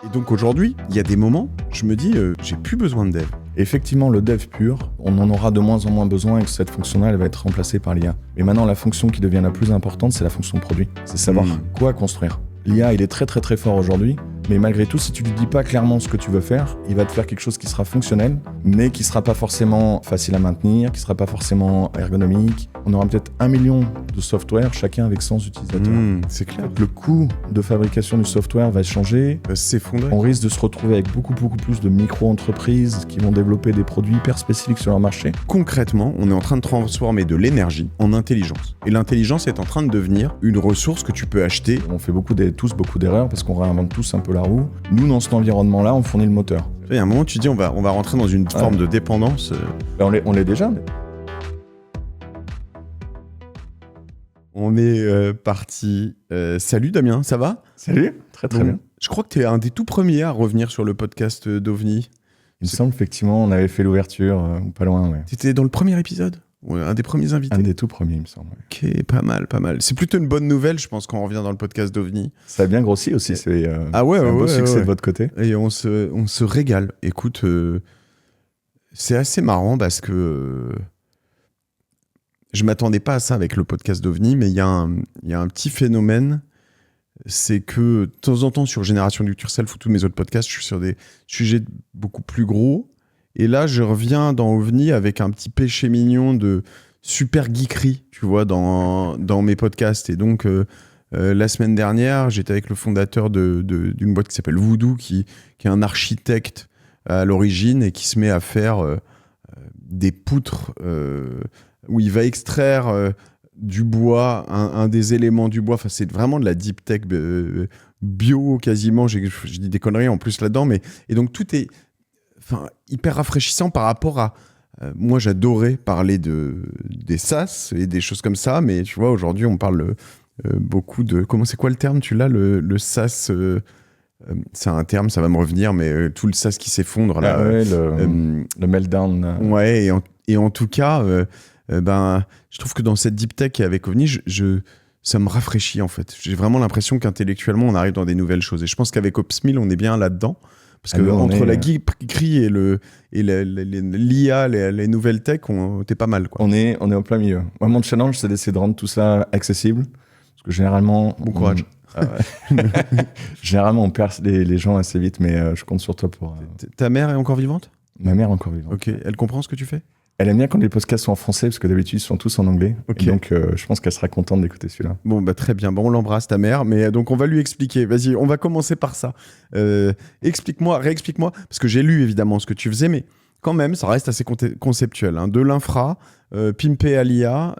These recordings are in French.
Et donc aujourd'hui, il y a des moments, je me dis, j'ai plus besoin de dev. Effectivement, le dev pur, on en aura de moins en moins besoin et que cette fonction-là, elle va être remplacée par l'IA. Mais maintenant, la fonction qui devient la plus importante, c'est la fonction produit. C'est savoir quoi construire. L'IA, il est très très très fort aujourd'hui, mais malgré tout, si tu lui dis pas clairement ce que tu veux faire, il va te faire quelque chose qui sera fonctionnel, mais qui sera pas forcément facile à maintenir, qui sera pas forcément ergonomique. On aura peut-être 1 million de software, chacun avec 100 utilisateurs. C'est clair. Le coût de fabrication du software va changer. S'effondrer. On risque de se retrouver avec beaucoup plus de micro-entreprises qui vont développer des produits hyper spécifiques sur leur marché. Concrètement, on est en train de transformer de l'énergie en intelligence. Et l'intelligence est en train de devenir une ressource que tu peux acheter. On fait tous beaucoup d'erreurs parce qu'on réinvente tous un peu la roue. Nous, dans cet environnement-là, on fournit le moteur. Il y a un moment, tu dis, on va rentrer dans une forme de dépendance. On l'est déjà. On est parti. Salut Damien, ça va ? Salut, très bien. Je crois que tu es un des tout premiers à revenir sur le podcast d'OVNI. Il me semble effectivement, on avait fait l'ouverture, ou pas loin, ouais. Tu étais dans le premier épisode ? Ouais, un des premiers invités. Un des tout premiers, il me semble. Ouais. Ok, pas mal. C'est plutôt une bonne nouvelle, je pense, quand on revient dans le podcast d'OVNI. Ça a bien grossi aussi, c'est un beau succès de votre côté. Et on se régale. Écoute, c'est assez marrant parce que je m'attendais pas à ça avec le podcast d'OVNI, mais il y a un petit phénomène, c'est que de temps en temps sur Génération Do It Yourself ou tous mes autres podcasts, je suis sur des sujets beaucoup plus gros. Et là, je reviens dans OVNI avec un petit péché mignon de super geekerie, tu vois, dans mes podcasts. Et donc, la semaine dernière, j'étais avec le fondateur d'une boîte qui s'appelle Voodoo, qui est un architecte à l'origine et qui se met à faire des poutres où il va extraire du bois, un des éléments du bois. Enfin, c'est vraiment de la deep tech bio quasiment. Je dis des conneries en plus là-dedans. Et donc, tout est hyper rafraîchissant par rapport à... moi, j'adorais parler des SaaS et des choses comme ça, mais tu vois, aujourd'hui, on parle beaucoup de... C'est quoi le terme ? Tu l'as, le SaaS c'est un terme, ça va me revenir, mais tout le SaaS qui s'effondre. Là, le meltdown. Ouais, et en tout cas, je trouve que dans cette deep tech et avec OVNI, ça me rafraîchit en fait. J'ai vraiment l'impression qu'intellectuellement, on arrive dans des nouvelles choses. Et je pense qu'avec Opsmill, on est bien là-dedans. Parce que entre la geekerie et l'IA, les nouvelles tech, t'es pas mal, quoi. On est au plein milieu. Moi, mon challenge, c'est d'essayer de rendre tout ça accessible. Parce que généralement... Bon courage. Généralement, on perd les gens assez vite, mais je compte sur toi pour... Ta mère est encore vivante ? Ma mère est encore vivante. Ok. Elle comprend ce que tu fais ? Elle aime bien quand les podcasts sont en français, parce que d'habitude, ils sont tous en anglais. Okay. Donc, je pense qu'elle sera contente d'écouter celui-là. Bon, très bien. Bon, on l'embrasse, ta mère. Mais donc, on va lui expliquer. Vas-y, on va commencer par ça. Réexplique-moi, parce que j'ai lu, évidemment, ce que tu faisais, mais quand même, ça reste assez conceptuel. Hein. De l'infra, pimpé à l'IA,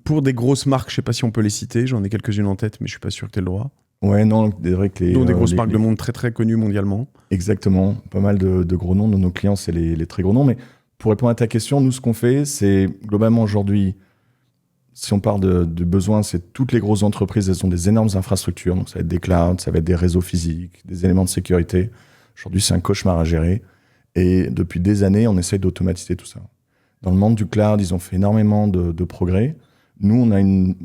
pour des grosses marques, je ne sais pas si on peut les citer. J'en ai quelques-unes en tête, mais je ne suis pas sûr que tu aies le droit. Ouais, non, c'est vrai que des grosses marques de monde très très connues mondialement. Exactement, pas mal de gros noms de nos clients, c'est les très gros noms. Mais pour répondre à ta question, nous, ce qu'on fait, c'est globalement aujourd'hui, si on parle de besoins, c'est toutes les grosses entreprises, elles ont des énormes infrastructures. Donc ça va être des clouds, ça va être des réseaux physiques, des éléments de sécurité. Aujourd'hui, c'est un cauchemar à gérer. Et depuis des années, on essaye d'automatiser tout ça. Dans le monde du cloud, ils ont fait énormément de progrès. Nous,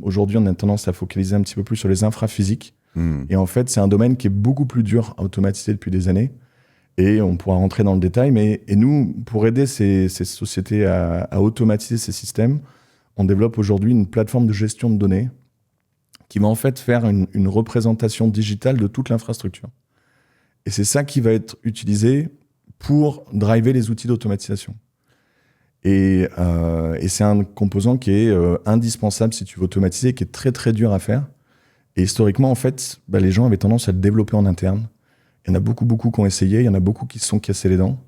aujourd'hui, on a tendance à focaliser un petit peu plus sur les infra physiques. Et en fait, c'est un domaine qui est beaucoup plus dur à automatiser depuis des années. Et on pourra rentrer dans le détail. Et nous, pour aider ces sociétés à automatiser ces systèmes, on développe aujourd'hui une plateforme de gestion de données qui va en fait faire une représentation digitale de toute l'infrastructure. Et c'est ça qui va être utilisé pour driver les outils d'automatisation. Et c'est un composant qui est indispensable si tu veux automatiser, qui est très très dur à faire. Et historiquement, en fait, les gens avaient tendance à le développer en interne. Il y en a beaucoup qui ont essayé, il y en a beaucoup qui se sont cassés les dents.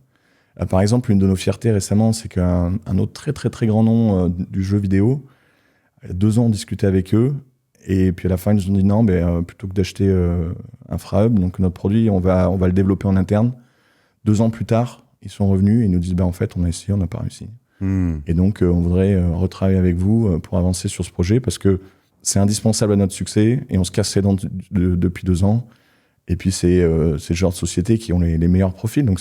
Par exemple, une de nos fiertés récemment, c'est qu'un autre très très très grand nom du jeu vidéo, il y a 2 ans, on discutait avec eux, et puis à la fin, ils nous ont dit non, plutôt que d'acheter InfraHub, donc notre produit, on va le développer en interne. 2 ans plus tard, ils sont revenus et ils nous disent en fait, on a essayé, on n'a pas réussi. Et donc, on voudrait retravailler avec vous pour avancer sur ce projet, parce que c'est indispensable à notre succès et on se casse les dents depuis 2 ans. Et puis, c'est le genre de sociétés qui ont les meilleurs profils. Donc,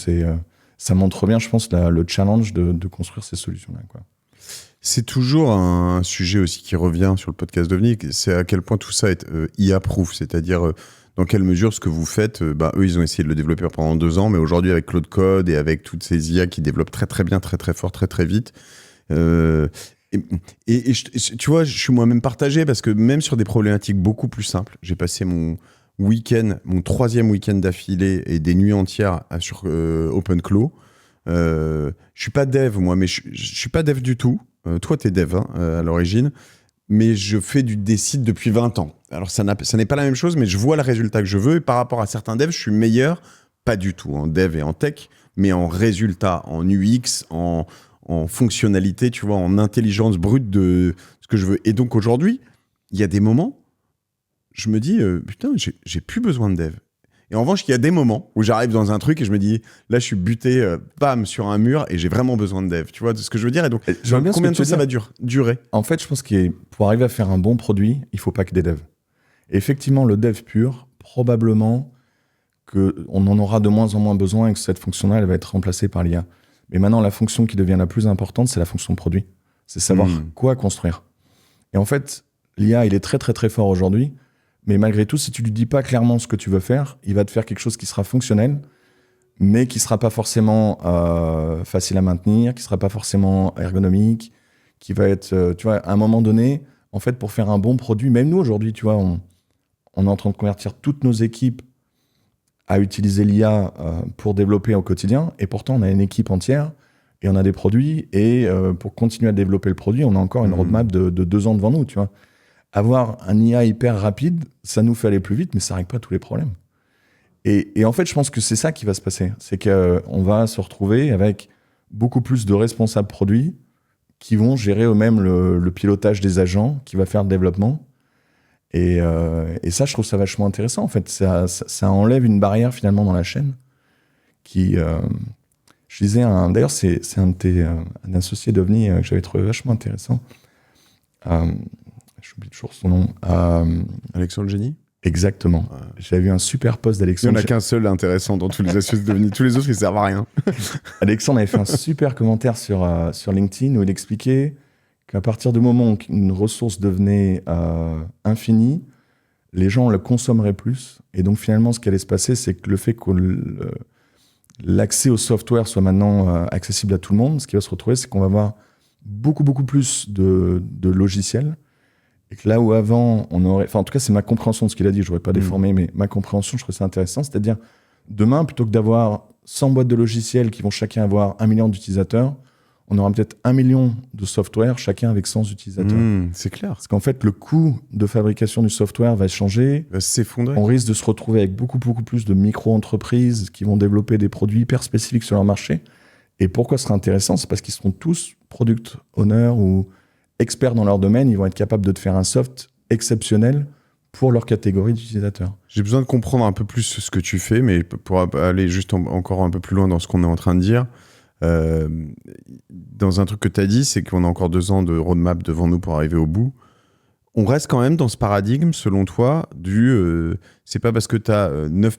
ça montre bien, je pense, le challenge de construire ces solutions-là, quoi. C'est toujours un sujet aussi qui revient sur le podcast d'OVNI. C'est à quel point tout ça est IA-proof. C'est-à-dire, dans quelle mesure ce que vous faites, eux, ils ont essayé de le développer pendant 2 ans, mais aujourd'hui, avec Claude Code et avec toutes ces IA qui développent très, très bien, très, très fort, très, très vite, tu vois, je suis moi-même partagé parce que même sur des problématiques beaucoup plus simples, j'ai passé mon 3e week-end d'affilée et des nuits entières sur OpenClaw. Je suis pas dev, moi, mais je suis pas dev du tout. Toi, t'es dev à l'origine, mais je fais des sites depuis 20 ans. Alors, ça n'est pas la même chose, mais je vois le résultat que je veux. Et par rapport à certains devs, je suis meilleur, pas du tout en dev et en tech, mais en résultat, en UX, en fonctionnalité, tu vois, en intelligence brute de ce que je veux. Et donc, aujourd'hui, il y a des moments, je me dis, putain, j'ai plus besoin de dev. Et en revanche, il y a des moments où j'arrive dans un truc et je me dis, là, je suis buté, bam, sur un mur et j'ai vraiment besoin de dev. Tu vois ce que je veux dire? Et donc, combien de temps ça va durer? En fait, je pense que pour arriver à faire un bon produit, il faut pas que des devs. Et effectivement, le dev pur, probablement qu'on en aura de moins en moins besoin et que cette fonction-là, elle va être remplacée par l'IA. Mais maintenant, la fonction qui devient la plus importante, c'est la fonction de produit. C'est savoir quoi construire. Et en fait, l'IA, il est très, très, très fort aujourd'hui. Mais malgré tout, si tu lui dis pas clairement ce que tu veux faire, il va te faire quelque chose qui sera fonctionnel, mais qui sera pas forcément facile à maintenir, qui sera pas forcément ergonomique, qui va être, tu vois, à un moment donné, en fait, pour faire un bon produit, même nous aujourd'hui, tu vois, on est en train de convertir toutes nos équipes à utiliser l'IA pour développer au quotidien, et pourtant on a une équipe entière et on a des produits, et pour continuer à développer le produit, on a encore une roadmap de 2 ans devant nous, tu vois. Avoir un IA hyper rapide, ça nous fait aller plus vite, mais ça règle pas tous les problèmes. Et en fait, je pense que c'est ça qui va se passer. C'est qu'on va se retrouver avec beaucoup plus de responsables produits qui vont gérer eux-mêmes le pilotage des agents, qui va faire le développement. Et ça, je trouve ça vachement intéressant. En fait, ça enlève une barrière finalement dans la chaîne. Je disais, d'ailleurs, c'est un associé d'OVNI que j'avais trouvé vachement intéressant. J'oublie toujours son nom. Alexandre Génie? Exactement. Ouais. J'avais vu un super post d'Alexandre. Il n'y en a qu'un seul intéressant dans tous les associés d'OVNI. Tous les autres, ils servent à rien. Alexandre avait fait un super commentaire sur LinkedIn où il expliquait qu'à partir du moment où une ressource devenait infinie, les gens la consommeraient plus. Et donc finalement, ce qui allait se passer, c'est que le fait que l'accès au software soit maintenant accessible à tout le monde, ce qui va se retrouver, c'est qu'on va avoir beaucoup, beaucoup plus de logiciels. Et que là où avant, on aurait... Enfin, en tout cas, c'est ma compréhension de ce qu'il a dit. Je ne voudrais pas déformer, mais ma compréhension, je trouve ça intéressant. C'est-à-dire, demain, plutôt que d'avoir 100 boîtes de logiciels qui vont chacun avoir 1 million d'utilisateurs, on aura peut-être 1 million de software, chacun avec 100 utilisateurs. C'est clair. Parce qu'en fait, le coût de fabrication du software va changer. Va s'effondrer. On risque de se retrouver avec beaucoup, beaucoup plus de micro-entreprises qui vont développer des produits hyper spécifiques sur leur marché. Et pourquoi ce sera intéressant? C'est parce qu'ils seront tous product owners ou experts dans leur domaine. Ils vont être capables de te faire un soft exceptionnel pour leur catégorie d'utilisateurs. J'ai besoin de comprendre un peu plus ce que tu fais, mais pour aller juste encore un peu plus loin dans ce qu'on est en train de dire, dans un truc que tu as dit, c'est qu'on a encore 2 ans de roadmap devant nous pour arriver au bout. On reste quand même dans ce paradigme, selon toi, c'est pas parce que tu as 9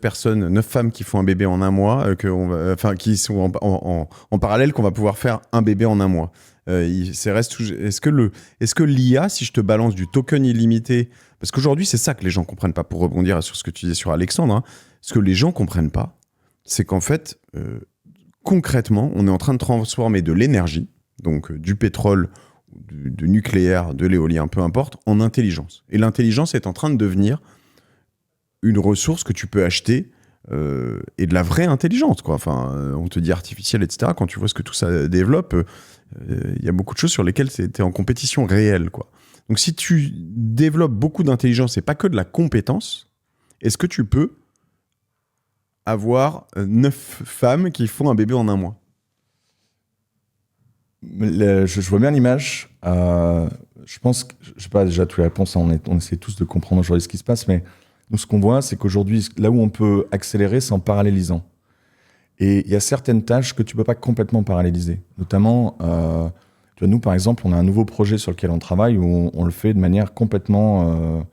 femmes qui font un bébé en 1 mois, qui sont en parallèle, qu'on va pouvoir faire un bébé en 1 mois. Est-ce que l'IA, si je te balance du token illimité, parce qu'aujourd'hui c'est ça que les gens comprennent pas, pour rebondir sur ce que tu disais sur Alexandre, ce que les gens comprennent pas, c'est qu'en fait, concrètement, on est en train de transformer de l'énergie, donc du pétrole, du nucléaire, de l'éolien, peu importe, en intelligence. Et l'intelligence est en train de devenir une ressource que tu peux acheter et de la vraie intelligence, quoi. Enfin, on te dit artificielle, etc. Quand tu vois ce que tout ça développe, il y a beaucoup de choses sur lesquelles tu es en compétition réelle, quoi. Donc si tu développes beaucoup d'intelligence et pas que de la compétence, est-ce que tu peux avoir 9 femmes qui font un bébé en 1 mois? Je vois bien l'image. Je pense que, je sais pas déjà toutes les réponses, on essaie tous de comprendre aujourd'hui ce qui se passe, mais nous, ce qu'on voit, c'est qu'aujourd'hui, là où on peut accélérer, c'est en parallélisant. Et il y a certaines tâches que tu peux pas complètement paralléliser. Notamment, tu vois, nous, par exemple, on a un nouveau projet sur lequel on travaille où on le fait de manière complètement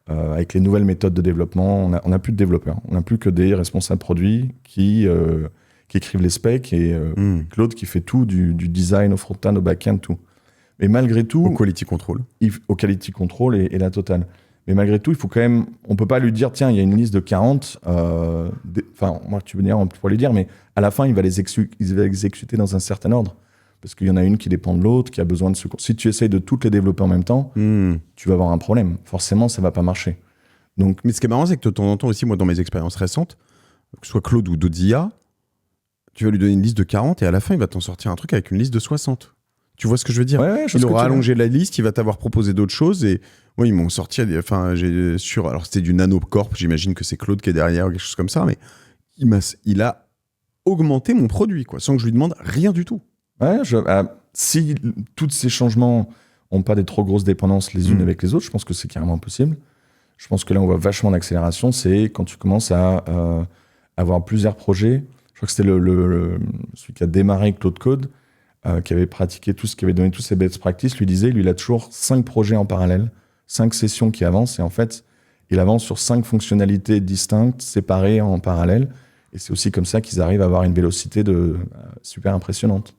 avec les nouvelles méthodes de développement. On n'a plus de développeurs. On n'a plus que des responsables produits qui écrivent les specs et Claude qui fait tout, du design au front-end, au back-end, tout. Mais malgré tout... Au quality control. Au quality control et la totale. Mais malgré tout, il faut quand même, on peut pas lui dire, tiens, il y a une liste de 40, enfin, moi, tu veux dire, on pourrait lui dire, mais à la fin, il va les exécuter dans un certain ordre. Parce qu'il y en a une qui dépend de l'autre, qui a besoin de se... Si tu essayes de toutes les développer en même temps, tu vas avoir un problème. Forcément, ça va pas marcher. Donc... Mais ce qui est marrant, c'est que de temps en temps aussi, moi, dans mes expériences récentes, que ce soit Claude ou d'autres IA, tu vas lui donner une liste de 40 et à la fin, il va t'en sortir un truc avec une liste de 60. Tu vois ce que je veux dire? Ouais, il aura allongé la liste, il va t'avoir proposé d'autres choses et moi, ils m'ont sorti, enfin, alors c'était du Nanocorp, j'imagine que c'est Claude qui est derrière ou quelque chose comme ça, mais il a augmenté mon produit, quoi, sans que je lui demande rien du tout. Ouais, si tous ces changements n'ont pas des trop grosses dépendances les unes avec les autres, je pense que c'est carrément possible. Je pense que là, on voit vachement d'accélération, c'est quand tu commences à avoir plusieurs projets. Je crois que c'était celui qui a démarré Claude Code, qui avait pratiqué tout ce qui avait donné tous ses best practices, lui disait, lui, il a toujours 5 projets en parallèle, 5 sessions qui avancent, et en fait, il avance sur 5 fonctionnalités distinctes, séparées en parallèle, et c'est aussi comme ça qu'ils arrivent à avoir une vélocité super impressionnante.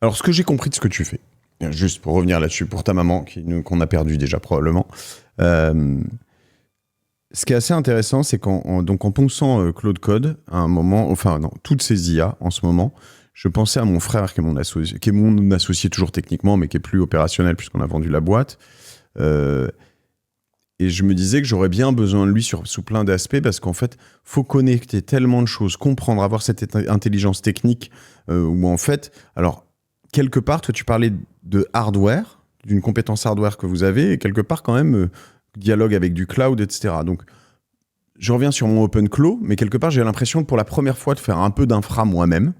Alors, ce que j'ai compris de ce que tu fais, juste pour revenir là-dessus, pour ta maman, qu'on a perdu déjà probablement, ce qui est assez intéressant, c'est qu'en ponçant Claude Code, à un moment, enfin, non, toutes ces IA en ce moment, je pensais à mon frère, qui est mon associé toujours techniquement, mais qui est plus opérationnel puisqu'on a vendu la boîte. Et je me disais que j'aurais bien besoin de lui sous plein d'aspects parce qu'en fait, faut connecter tellement de choses, comprendre, avoir cette intelligence technique où en fait, alors, quelque part, toi, tu parlais de hardware, d'une compétence hardware que vous avez, et quelque part, quand même, dialogue avec du cloud, etc. Donc, je reviens sur mon OpenClaw, mais quelque part, j'ai l'impression, pour la première fois, de faire un peu d'infra moi-même.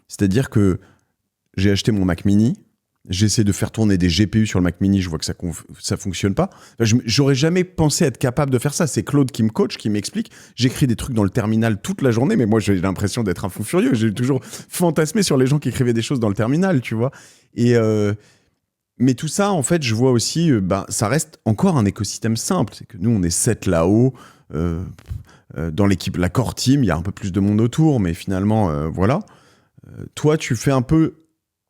C'est-à-dire que j'ai acheté mon Mac Mini, j'essaie de faire tourner des GPU sur le Mac Mini, je vois que ça fonctionne pas. J'aurais jamais pensé être capable de faire ça. C'est Claude qui me coach, qui m'explique. J'écris des trucs dans le terminal toute la journée, mais moi, j'ai l'impression d'être un fou furieux. J'ai toujours fantasmé sur les gens qui écrivaient des choses dans le terminal, tu vois. Mais tout ça, en fait, je vois aussi, ça reste encore un écosystème simple. C'est que nous, on est 7 là-haut. Dans l'équipe, la core team, il y a un peu plus de monde autour, mais finalement, voilà. Toi, tu fais un peu,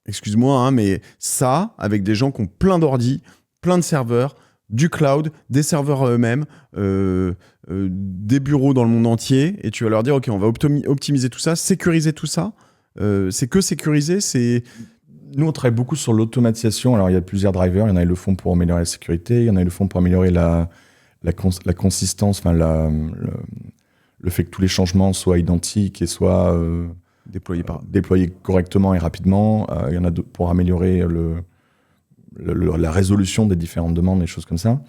excuse-moi, hein, mais ça, avec des gens qui ont plein d'ordi, plein de serveurs, du cloud, des serveurs eux-mêmes, des bureaux dans le monde entier, et tu vas leur dire, OK, on va optimiser tout ça, sécuriser tout ça. C'est que sécuriser, c'est... Nous, on travaille beaucoup sur l'automatisation. Alors, il y a plusieurs drivers. Il y en a qui le font pour améliorer la sécurité. Il y en a qui le font pour améliorer la consistance, enfin, le fait que tous les changements soient identiques et soient déployés correctement et rapidement. Il y en a pour améliorer la résolution des différentes demandes, des choses comme ça.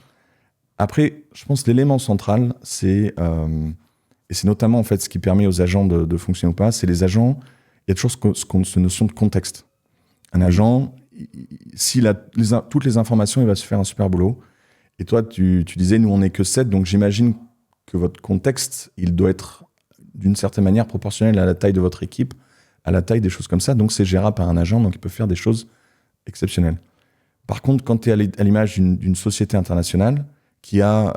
Après, je pense que l'élément central, et c'est notamment en fait ce qui permet aux agents de fonctionner ou pas, c'est les agents, il y a toujours cette notion de contexte. Un agent, s'il a toutes les informations, il va se faire un super boulot. Et toi, tu disais, nous, on n'est que 7, donc j'imagine que votre contexte, il doit être d'une certaine manière proportionnel à la taille de votre équipe, à la taille des choses comme ça. Donc, c'est gérable par un agent, donc il peut faire des choses exceptionnelles. Par contre, quand tu es à l'image d'une société internationale qui a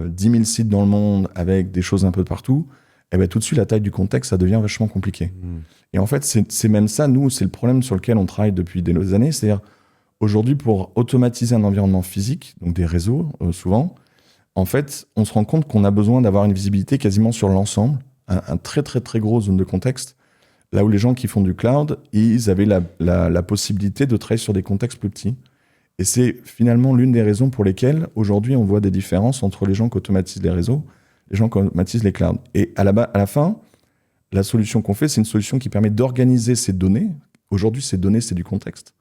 10 000 sites dans le monde avec des choses un peu de partout, eh ben, tout de suite, la taille du contexte, ça devient vachement compliqué. Et en fait, c'est même ça, nous, c'est le problème sur lequel on travaille depuis des années. C'est-à-dire, aujourd'hui, pour automatiser un environnement physique, donc des réseaux, souvent, en fait, on se rend compte qu'on a besoin d'avoir une visibilité quasiment sur l'ensemble, un très, très, très gros zone de contexte. Là où les gens qui font du cloud, ils avaient la possibilité de travailler sur des contextes plus petits. Et c'est finalement l'une des raisons pour lesquelles, aujourd'hui, on voit des différences entre les gens qui automatisent les réseaux, les gens qui automatisent les clouds. Et à la fin, la solution qu'on fait, c'est une solution qui permet d'organiser ces données. Aujourd'hui, ces données, c'est du contexte.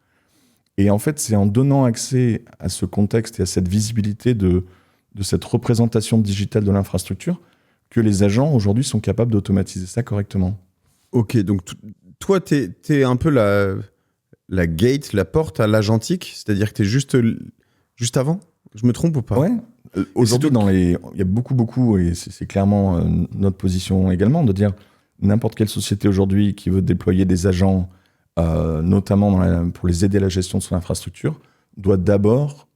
Et en fait, c'est en donnant accès à ce contexte et à cette visibilité de cette représentation digitale de l'infrastructure que les agents, aujourd'hui, sont capables d'automatiser ça correctement. Ok, donc toi, t'es un peu la gate, la porte à l'agentique, c'est-à-dire que t'es juste avant? Je me trompe ou pas? Ouais. Aujourd'hui, il y a beaucoup, et c'est clairement notre position également, de dire n'importe quelle société aujourd'hui qui veut déployer des agents, notamment pour les aider à la gestion de son infrastructure, doit d'abord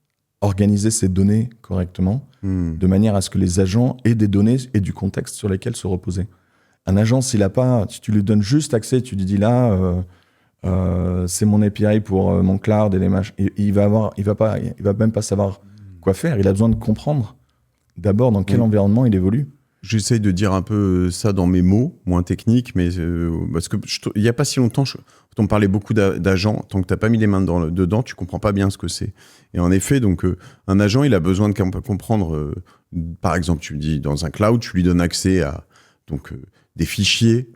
organiser ces données correctement, de manière à ce que les agents aient des données et du contexte sur lesquels se reposer. Un agent, s'il a pas, si tu lui donnes juste accès, tu lui dis là, c'est mon API pour mon cloud et les machins, il va même pas savoir quoi faire. Il a besoin de comprendre d'abord dans quel environnement il évolue. J'essaye de dire un peu ça dans mes mots, moins techniques, mais parce que il n'y a pas si longtemps, on me parlait beaucoup d'agents. Tant que tu n'as pas mis les mains dedans, tu ne comprends pas bien ce que c'est. Et en effet, donc, un agent, il a besoin de comprendre, par exemple, tu me dis dans un cloud, tu lui donnes accès à des fichiers,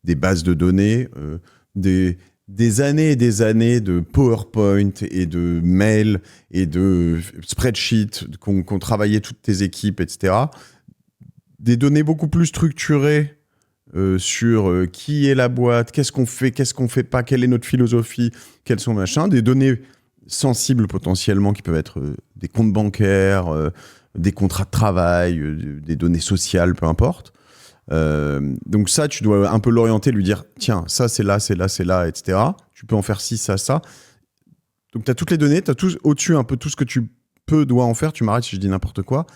des bases de données, des années et des années de PowerPoint et de mails et de spreadsheets qu'ont travaillé toutes tes équipes, etc. Des données beaucoup plus structurées sur qui est la boîte, qu'est-ce qu'on fait pas, quelle est notre philosophie, quels sont machins, des données sensibles potentiellement qui peuvent être des comptes bancaires, des contrats de travail, des données sociales, peu importe. Donc ça, tu dois un peu l'orienter, lui dire tiens, ça c'est là, etc. Tu peux en faire ci, ça. Donc tu as toutes les données, tu as tout au-dessus un peu tout ce que tu dois en faire. Tu m'arrêtes si je dis n'importe quoi.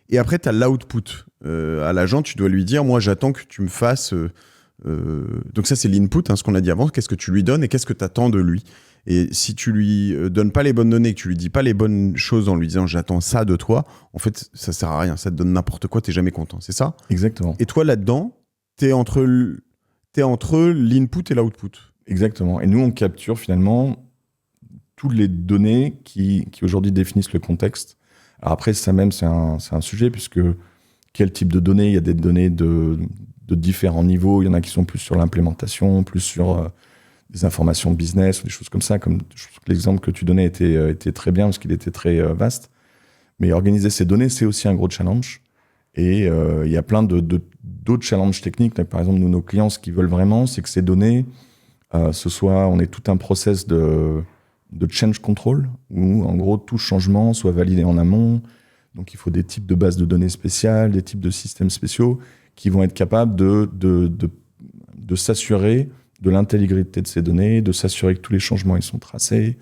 Et après, tu as l'output. À l'agent, tu dois lui dire moi, j'attends que tu me fasses. Donc ça, c'est l'input, ce qu'on a dit avant. Qu'est-ce que tu lui donnes et qu'est-ce que tu attends de lui. Et si tu lui donnes pas les bonnes données, que tu lui dis pas les bonnes choses en lui disant j'attends ça de toi, en fait, ça sert à rien. Ça te donne n'importe quoi, t'es jamais content. C'est ça ? Exactement. Et toi, là-dedans, t'es entre l'input et l'output. Exactement. Et nous, on capture finalement toutes les données qui aujourd'hui définissent le contexte. Alors après, ça même, c'est un sujet, puisque quel type de données ? Il y a des données de différents niveaux. Il y en a qui sont plus sur l'implémentation, plus sur des informations business ou des choses comme ça. Comme l'exemple que tu donnais était très bien parce qu'il était très vaste. Mais organiser ces données, c'est aussi un gros challenge. Et il y a plein d'autres challenges techniques. Donc, par exemple, nos clients, ce qu'ils veulent vraiment, c'est que ces données, on ait tout un process de change control, où en gros, tout changement soit validé en amont. Donc, il faut des types de bases de données spéciales, des types de systèmes spéciaux qui vont être capables de s'assurer de l'intégrité de ces données, de s'assurer que tous les changements ils sont tracés.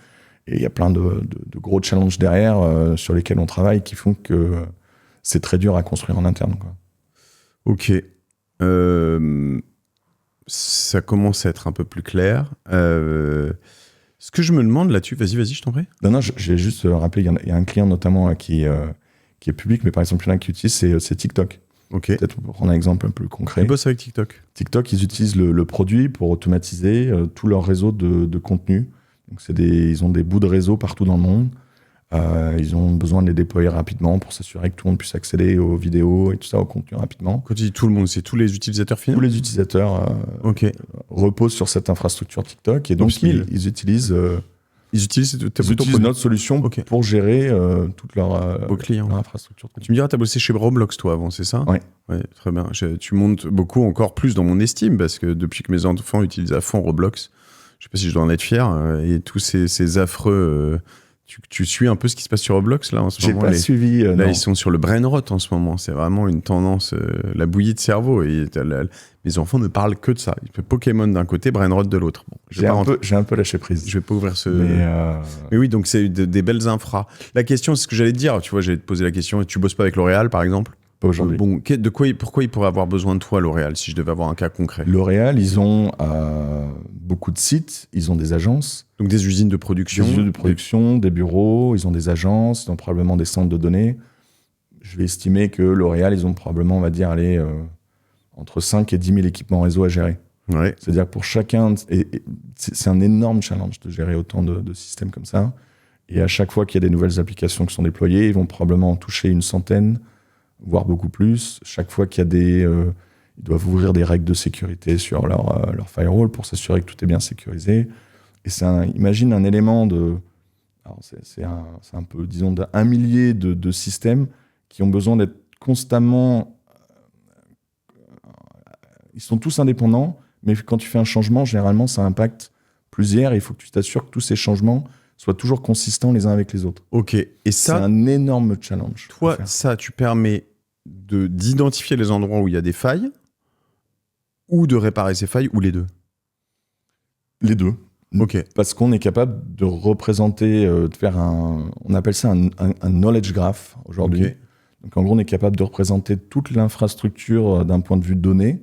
Et il y a plein de gros challenges derrière sur lesquels on travaille qui font que c'est très dur à construire en interne, quoi. Ok. Ça commence à être un peu plus clair. Ce que je me demande là-dessus, vas-y, je t'en prie. Non, j'ai juste rappelé, il y a un client notamment qui est public, mais par exemple, il y en a qui utilise, c'est TikTok. Ok. Peut-être pour prendre un exemple un peu concret. Ils bossent avec TikTok. TikTok, ils utilisent le produit pour automatiser tout leur réseau de contenu. Donc, ils ont des bouts de réseau partout dans le monde. Ils ont besoin de les déployer rapidement pour s'assurer que tout le monde puisse accéder aux vidéos et tout ça, au contenu rapidement. Quand tu dis tout le monde, c'est tous les utilisateurs finaux ? Tous les utilisateurs reposent sur cette infrastructure TikTok et donc ils utilisent notre solution pour gérer toute leur infrastructure. Tu me diras, tu as bossé chez Roblox toi avant, c'est ça ? Ouais, très bien. Tu montes beaucoup encore plus dans mon estime parce que depuis que mes enfants utilisent à fond Roblox, je sais pas si je dois en être fier, et tous ces affreux... Tu suis un peu ce qui se passe sur Roblox là en ce moment ? J'ai pas suivi. Là, ils sont sur le brain rot en ce moment. C'est vraiment une tendance, la bouillie de cerveau. Et mes enfants ne parlent que de ça. Pokémon d'un côté, brain rot de l'autre. Bon, j'ai un peu lâché prise. Je vais pas ouvrir ce. Mais oui, donc c'est des belles infras. La question, c'est ce que j'allais te dire. Tu vois, j'allais te poser la question. Tu bosses pas avec L'Oréal, par exemple ? Pas aujourd'hui. Bon, pourquoi ils pourraient avoir besoin de toi, L'Oréal, si je devais avoir un cas concret ? L'Oréal, ils ont beaucoup de sites, ils ont des agences. Donc des usines de production. Des bureaux, ils ont des agences, ils ont probablement des centres de données. Je vais estimer que L'Oréal, ils ont probablement, on va dire, entre 5 et 10 000 équipements réseau à gérer. Ouais. C'est-à-dire que pour chacun, c'est un énorme challenge de gérer autant de systèmes comme ça. Et à chaque fois qu'il y a des nouvelles applications qui sont déployées, ils vont probablement en toucher une centaine, voire beaucoup plus. Chaque fois qu'il y a ils doivent ouvrir des règles de sécurité sur leur firewall pour s'assurer que tout est bien sécurisé. Et imagine un élément alors c'est un peu, disons, d'un millier de systèmes qui ont besoin d'être constamment... Ils sont tous indépendants, mais quand tu fais un changement, généralement, ça impacte plusieurs. Et il faut que tu t'assures que tous ces changements soient toujours consistants les uns avec les autres. Ok. Et ça, c'est un énorme challenge. Toi, ça, tu permets d'identifier les endroits où il y a des failles ou de réparer ces failles, ou les deux ? Les deux. Ok. Parce qu'on est capable de représenter, de faire on appelle ça un knowledge graph aujourd'hui. Okay. Donc en gros, on est capable de représenter toute l'infrastructure d'un point de vue données,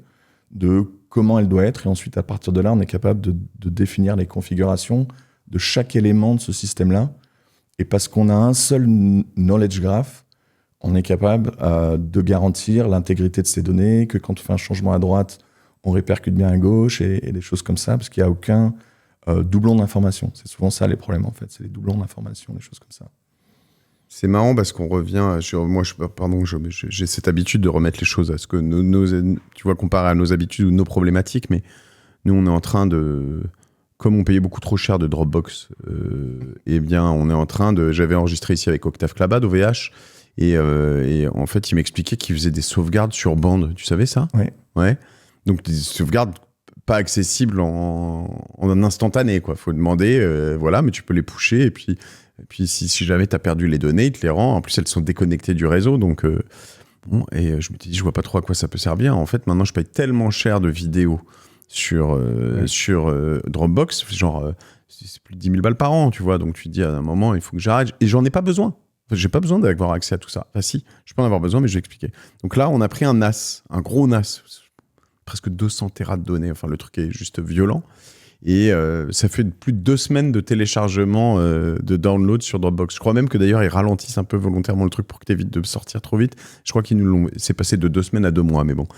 de comment elle doit être, et ensuite à partir de là, on est capable de définir les configurations de chaque élément de ce système-là. Et parce qu'on a un seul knowledge graph, on est capable de garantir l'intégrité de ces données, que quand on fait un changement à droite, on répercute bien à gauche et des choses comme ça, parce qu'il n'y a aucun doublon d'information. C'est souvent ça les problèmes, en fait. C'est les doublons d'information, des choses comme ça. C'est marrant parce qu'on revient sur... Moi, j'ai cette habitude de remettre les choses à ce que tu vois, comparé à nos habitudes ou nos problématiques, mais nous, on est en train de... Comme on payait beaucoup trop cher de Dropbox, eh bien, on est en train de... J'avais enregistré ici avec Octave Clabad, OVH, et en fait, il m'expliquait qu'il faisait des sauvegardes sur bande. Tu savais ça ? Oui. Ouais. Donc, des sauvegardes pas accessibles en instantané, quoi. Faut demander, voilà, mais tu peux les pusher, et puis si jamais tu as perdu les données, il te les rend. En plus, elles sont déconnectées du réseau, donc... bon, et je me suis dit, je vois pas trop à quoi ça peut servir. En fait, maintenant, je paye tellement cher de vidéos sur Dropbox, genre, c'est plus de 10 000 balles par an, tu vois. Donc, tu te dis, à un moment, il faut que j'arrête. Et j'en ai pas besoin. Enfin, j'ai pas besoin d'avoir accès à tout ça. Enfin, si, je peux en avoir besoin, mais je vais expliquer. Donc là, on a pris un NAS, un gros NAS, presque 200 téras de données. Enfin, le truc est juste violent. Et ça fait plus de 2 semaines de téléchargement, de download sur Dropbox. Je crois même que d'ailleurs, ils ralentissent un peu volontairement le truc pour que tu évites de sortir trop vite. Je crois qu'ils nous l'ont... C'est passé de 2 semaines à 2 mois, mais bon.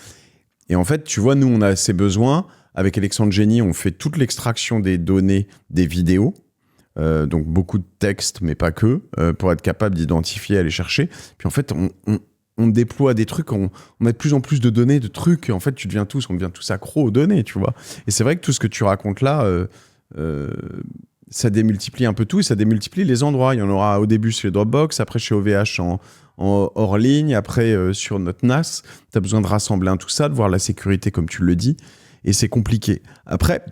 Et en fait, tu vois, nous, on a ces besoins. Avec Alexandre Génie, on fait toute l'extraction des données des vidéos. Donc, beaucoup de textes, mais pas que, pour être capable d'identifier, aller chercher. Puis en fait, on déploie des trucs, on a de plus en plus de données, de trucs. En fait, on devient tous accros aux données, tu vois. Et c'est vrai que tout ce que tu racontes là, ça démultiplie un peu tout et ça démultiplie les endroits. Il y en aura au début chez Dropbox, après chez OVH en hors ligne, après sur notre NAS. Tu as besoin de rassembler tout ça, de voir la sécurité comme tu le dis. Et c'est compliqué. Après,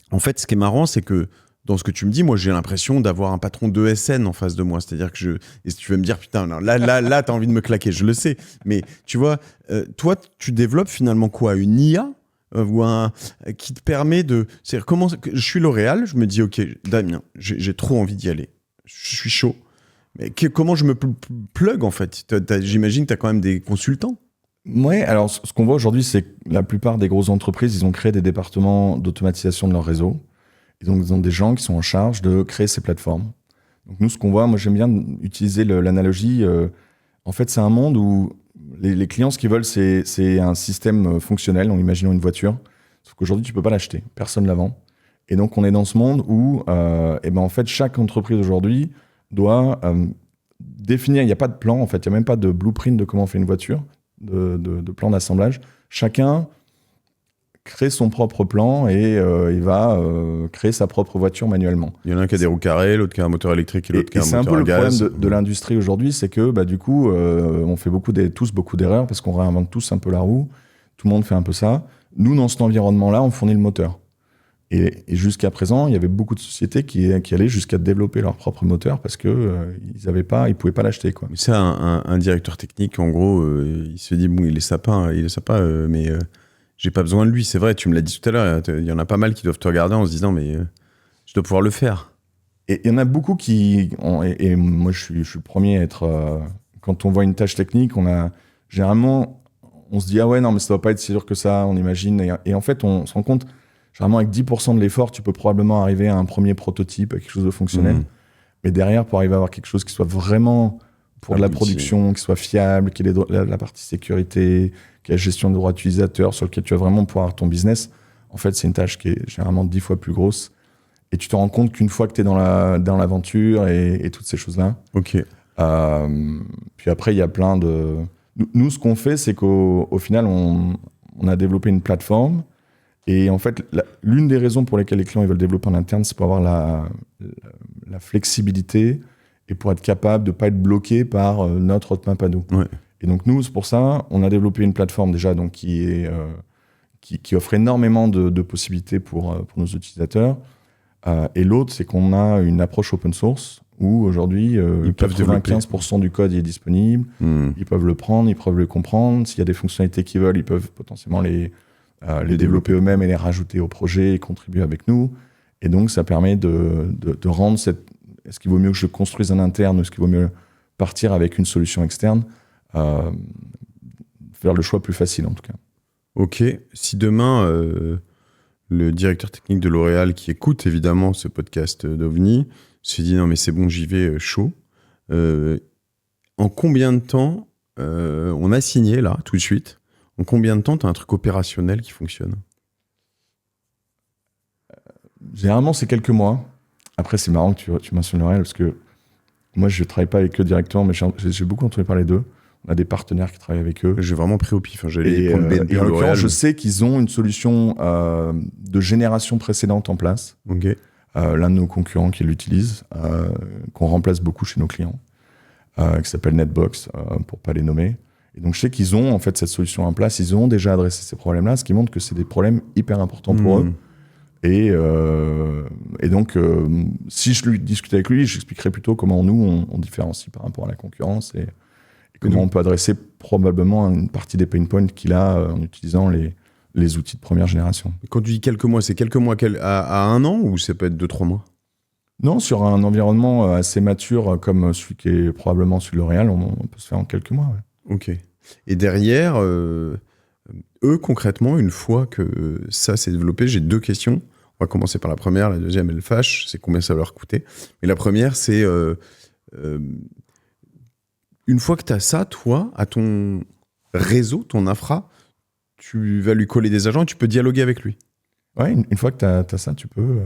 en fait, ce qui est marrant, c'est que dans ce que tu me dis, moi, j'ai l'impression d'avoir un patron d'ESN en face de moi. C'est-à-dire que et si tu veux me dire, putain, non, là, t'as envie de me claquer, je le sais. Mais tu vois, toi, tu développes finalement quoi ? Une IA qui te permet de... C'est-à-dire, je suis L'Oréal, je me dis, OK, Damien, j'ai trop envie d'y aller. Je suis chaud. Mais comment je me plug, en fait ? J'imagine que tu as quand même des consultants. Ouais, alors ce qu'on voit aujourd'hui, c'est que la plupart des grosses entreprises, ils ont créé des départements d'automatisation de leur réseau. Et donc, ils ont des gens qui sont en charge de créer ces plateformes. Donc, nous, ce qu'on voit, moi, j'aime bien utiliser l'analogie. En fait, c'est un monde où les clients, ce qu'ils veulent, c'est un système fonctionnel, en imaginant une voiture. Sauf qu'aujourd'hui, tu peux pas l'acheter. Personne ne la vend. Et donc, on est dans ce monde où, en fait, chaque entreprise aujourd'hui doit définir. Il n'y a pas de plan, en fait. Il n'y a même pas de blueprint de comment on fait une voiture, de plan d'assemblage. Chacun crée son propre plan et il va créer sa propre voiture manuellement. Il y en a un qui a des roues carrées, l'autre qui a un moteur électrique et l'autre qui a un moteur à gaz. C'est un peu le problème de l'industrie aujourd'hui, c'est que du coup, on fait tous beaucoup d'erreurs parce qu'on réinvente tous un peu la roue. Tout le monde fait un peu ça. Nous, dans cet environnement-là, on fournit le moteur. Et jusqu'à présent, il y avait beaucoup de sociétés qui allaient jusqu'à développer leur propre moteur parce que ils pouvaient pas l'acheter, quoi. Mais ça, un directeur technique, en gros, il se dit, bon, il est sympa, mais j'ai pas besoin de lui. C'est vrai, tu me l'as dit tout à l'heure, il y en a pas mal qui doivent te regarder en se disant, mais je dois pouvoir le faire. Et il y en a beaucoup et moi je suis le premier à être... quand on voit une tâche technique, généralement, on se dit, ah ouais, non, mais ça doit pas être si dur que ça, on imagine. Et en fait, on se rend compte, généralement, avec 10% de l'effort, tu peux probablement arriver à un premier prototype, à quelque chose de fonctionnel. Mais derrière, pour arriver à avoir quelque chose qui soit vraiment pour de la production, qui soit fiable, qui ait la partie sécurité, qui ait la gestion de droits utilisateurs, sur lequel tu vas vraiment pouvoir avoir ton business, en fait, c'est une tâche qui est généralement 10 fois plus grosse. Et tu te rends compte qu'une fois que tu es dans l'aventure et toutes ces choses-là. OK. Puis après, il y a plein de... Nous, ce qu'on fait, c'est qu'au final, on a développé une plateforme. Et en fait, l'une des raisons pour lesquelles les clients ils veulent développer en interne, c'est pour avoir la flexibilité et pour être capable de ne pas être bloqué par notre roadmap à nous. Ouais. Et donc nous, c'est pour ça, on a développé une plateforme déjà donc, qui offre énormément de possibilités pour nos utilisateurs. Et l'autre, c'est qu'on a une approche open source où aujourd'hui, 95% du code est disponible. Ils peuvent le prendre, ils peuvent le comprendre. S'il y a des fonctionnalités qu'ils veulent, ils peuvent potentiellement les développer eux-mêmes et les rajouter au projet et contribuer avec nous. Et donc, ça permet de rendre est-ce qu'il vaut mieux que je construise en interne ou est-ce qu'il vaut mieux partir avec une solution externe, faire le choix plus facile en tout cas. Ok. Si demain, le directeur technique de L'Oréal qui écoute évidemment ce podcast d'OVNI se dit non mais c'est bon, j'y vais chaud, en combien de temps on a signé là, tout de suite? En combien de temps tu as un truc opérationnel qui fonctionne? Généralement, c'est quelques mois. Après, c'est marrant que tu mentionnes L'Oréal parce que moi, je ne travaille pas avec eux directement, mais j'ai beaucoup entendu parler d'eux. On a des partenaires qui travaillent avec eux. J'ai vraiment pris au pif. Hein. Et en l'occurrence, je sais qu'ils ont une solution de génération précédente en place. Ok. L'un de nos concurrents qui l'utilise, qu'on remplace beaucoup chez nos clients, qui s'appelle Netbox, pour ne pas les nommer. Et donc, je sais qu'ils ont en fait cette solution en place. Ils ont déjà adressé ces problèmes-là, ce qui montre que c'est des problèmes hyper importants pour eux. Et donc, si je lui discutais avec lui, j'expliquerais plutôt comment nous, on différencie par rapport à la concurrence et comment on peut adresser probablement une partie des pain points qu'il a en utilisant les outils de première génération. Quand tu dis quelques mois, c'est quelques mois à 1 an ou ça peut être 2-3 mois? Non, sur un environnement assez mature comme celui qui est probablement celui de L'Oréal, on peut se faire en quelques mois. Ouais. Ok. Et derrière, eux, concrètement, une fois que ça s'est développé, j'ai 2 questions. On va commencer par la première, la deuxième, elle fâche, c'est combien ça va leur coûter. Mais la première, c'est une fois que tu as ça, toi, à ton réseau, ton infra, tu vas lui coller des agents et tu peux dialoguer avec lui. Ouais, une fois que tu as ça, tu peux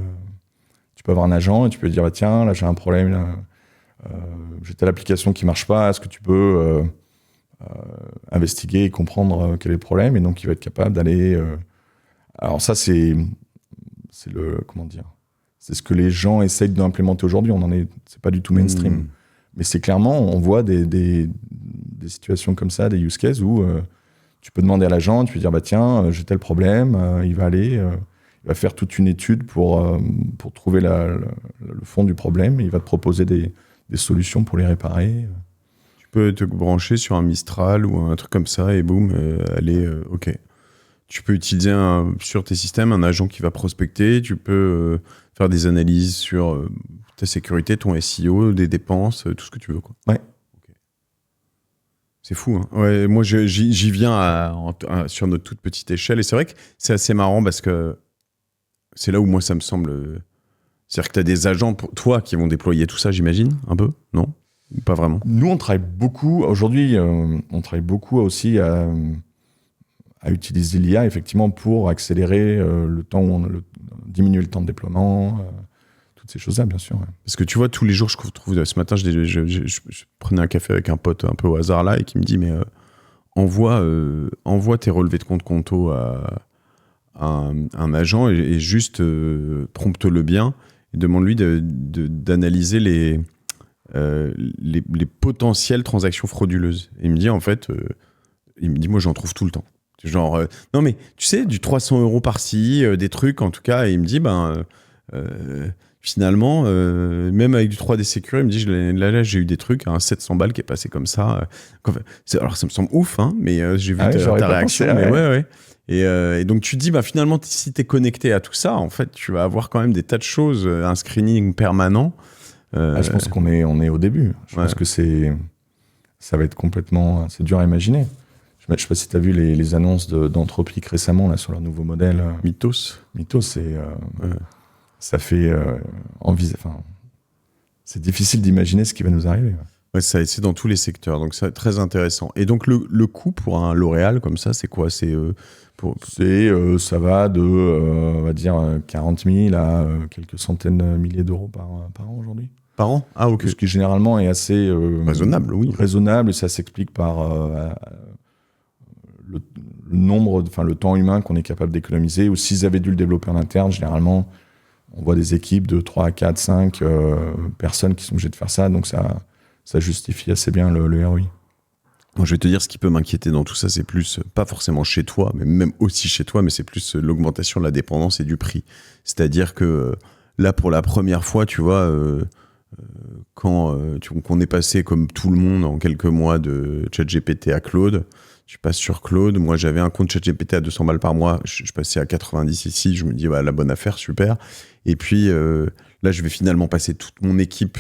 avoir un agent et tu peux dire bah, tiens, là j'ai un problème, là, j'ai telle application qui marche pas, est-ce que tu peux investiguer et comprendre quel est le problème? Et donc il va être capable d'aller. Alors ça c'est comment dire, c'est ce que les gens essayent d'implémenter aujourd'hui. C'est pas du tout mainstream, mais c'est clairement, on voit des situations comme ça, des use cases où tu peux demander à l'agent, tu peux dire bah tiens, j'ai tel problème, il va faire toute une étude pour trouver le fond du problème et il va te proposer des solutions pour les réparer. Tu peux te brancher sur un Mistral ou un truc comme ça et boum, aller OK. Tu peux utiliser sur tes systèmes un agent qui va prospecter, tu peux faire des analyses sur ta sécurité, ton SEO, des dépenses, tout ce que tu veux. Quoi. Ouais. Okay. C'est fou. Hein. Ouais, moi, j'y viens sur notre toute petite échelle et c'est vrai que c'est assez marrant parce que c'est là où moi ça me semble... C'est-à-dire que tu as des agents pour toi qui vont déployer tout ça, j'imagine, un peu, non? Pas vraiment. Nous, on travaille beaucoup, aujourd'hui, on travaille beaucoup aussi à utiliser l'IA, effectivement, pour accélérer le temps, diminuer le temps de déploiement, toutes ces choses-là, bien sûr. Ouais. Parce que tu vois, tous les jours, je trouve, ce matin, je prenais un café avec un pote un peu au hasard là, et qui me dit, mais envoie tes relevés de compte Conto à un agent et juste prompte-le bien et demande-lui d'analyser les potentielles transactions frauduleuses. Et il me dit, en fait, moi, j'en trouve tout le temps. Genre, non mais tu sais, du 300 € par-ci, des trucs en tout cas, et il me dit, finalement, même avec du 3D Secure, il me dit, là j'ai eu des trucs, un 700 balles qui est passé comme ça. Alors ça me semble ouf, hein, mais j'ai vu ta réaction. Pensé, mais ouais. Et donc tu te dis, finalement, si tu es connecté à tout ça, en fait, tu vas avoir quand même des tas de choses, un screening permanent. Je pense qu'on est au début. Je pense que ça va être complètement... C'est dur à imaginer. Je ne sais pas si tu as vu les annonces d'Anthropic récemment là, sur leur nouveau modèle. Mythos, ça fait c'est difficile d'imaginer ce qui va nous arriver. Ouais, c'est dans tous les secteurs, donc c'est très intéressant. Et donc le coût pour un L'Oréal comme ça, c'est quoi? Ça va de, on va dire, 40 000 à quelques centaines de milliers d'euros par an aujourd'hui. Par an? Ah ok. Ce qui généralement est assez raisonnable, oui. Raisonnable, et ça s'explique par le nombre, le temps humain qu'on est capable d'économiser, ou s'ils avaient dû le développer en interne, généralement, on voit des équipes de 3, 4, 5 personnes qui sont obligées de faire ça, donc ça justifie assez bien le ROI. Moi, je vais te dire, ce qui peut m'inquiéter dans tout ça, c'est plus, pas forcément chez toi, mais même aussi chez toi, mais c'est plus l'augmentation de la dépendance et du prix. C'est-à-dire que là, pour la première fois, tu vois, qu'on est passé comme tout le monde en quelques mois de ChatGPT à Claude, je passe sur Claude. Moi, j'avais un compte ChatGPT à 200 balles par mois. Je passais à 90 ici. Je me dis, la bonne affaire, super. Et puis, là, je vais finalement passer toute mon équipe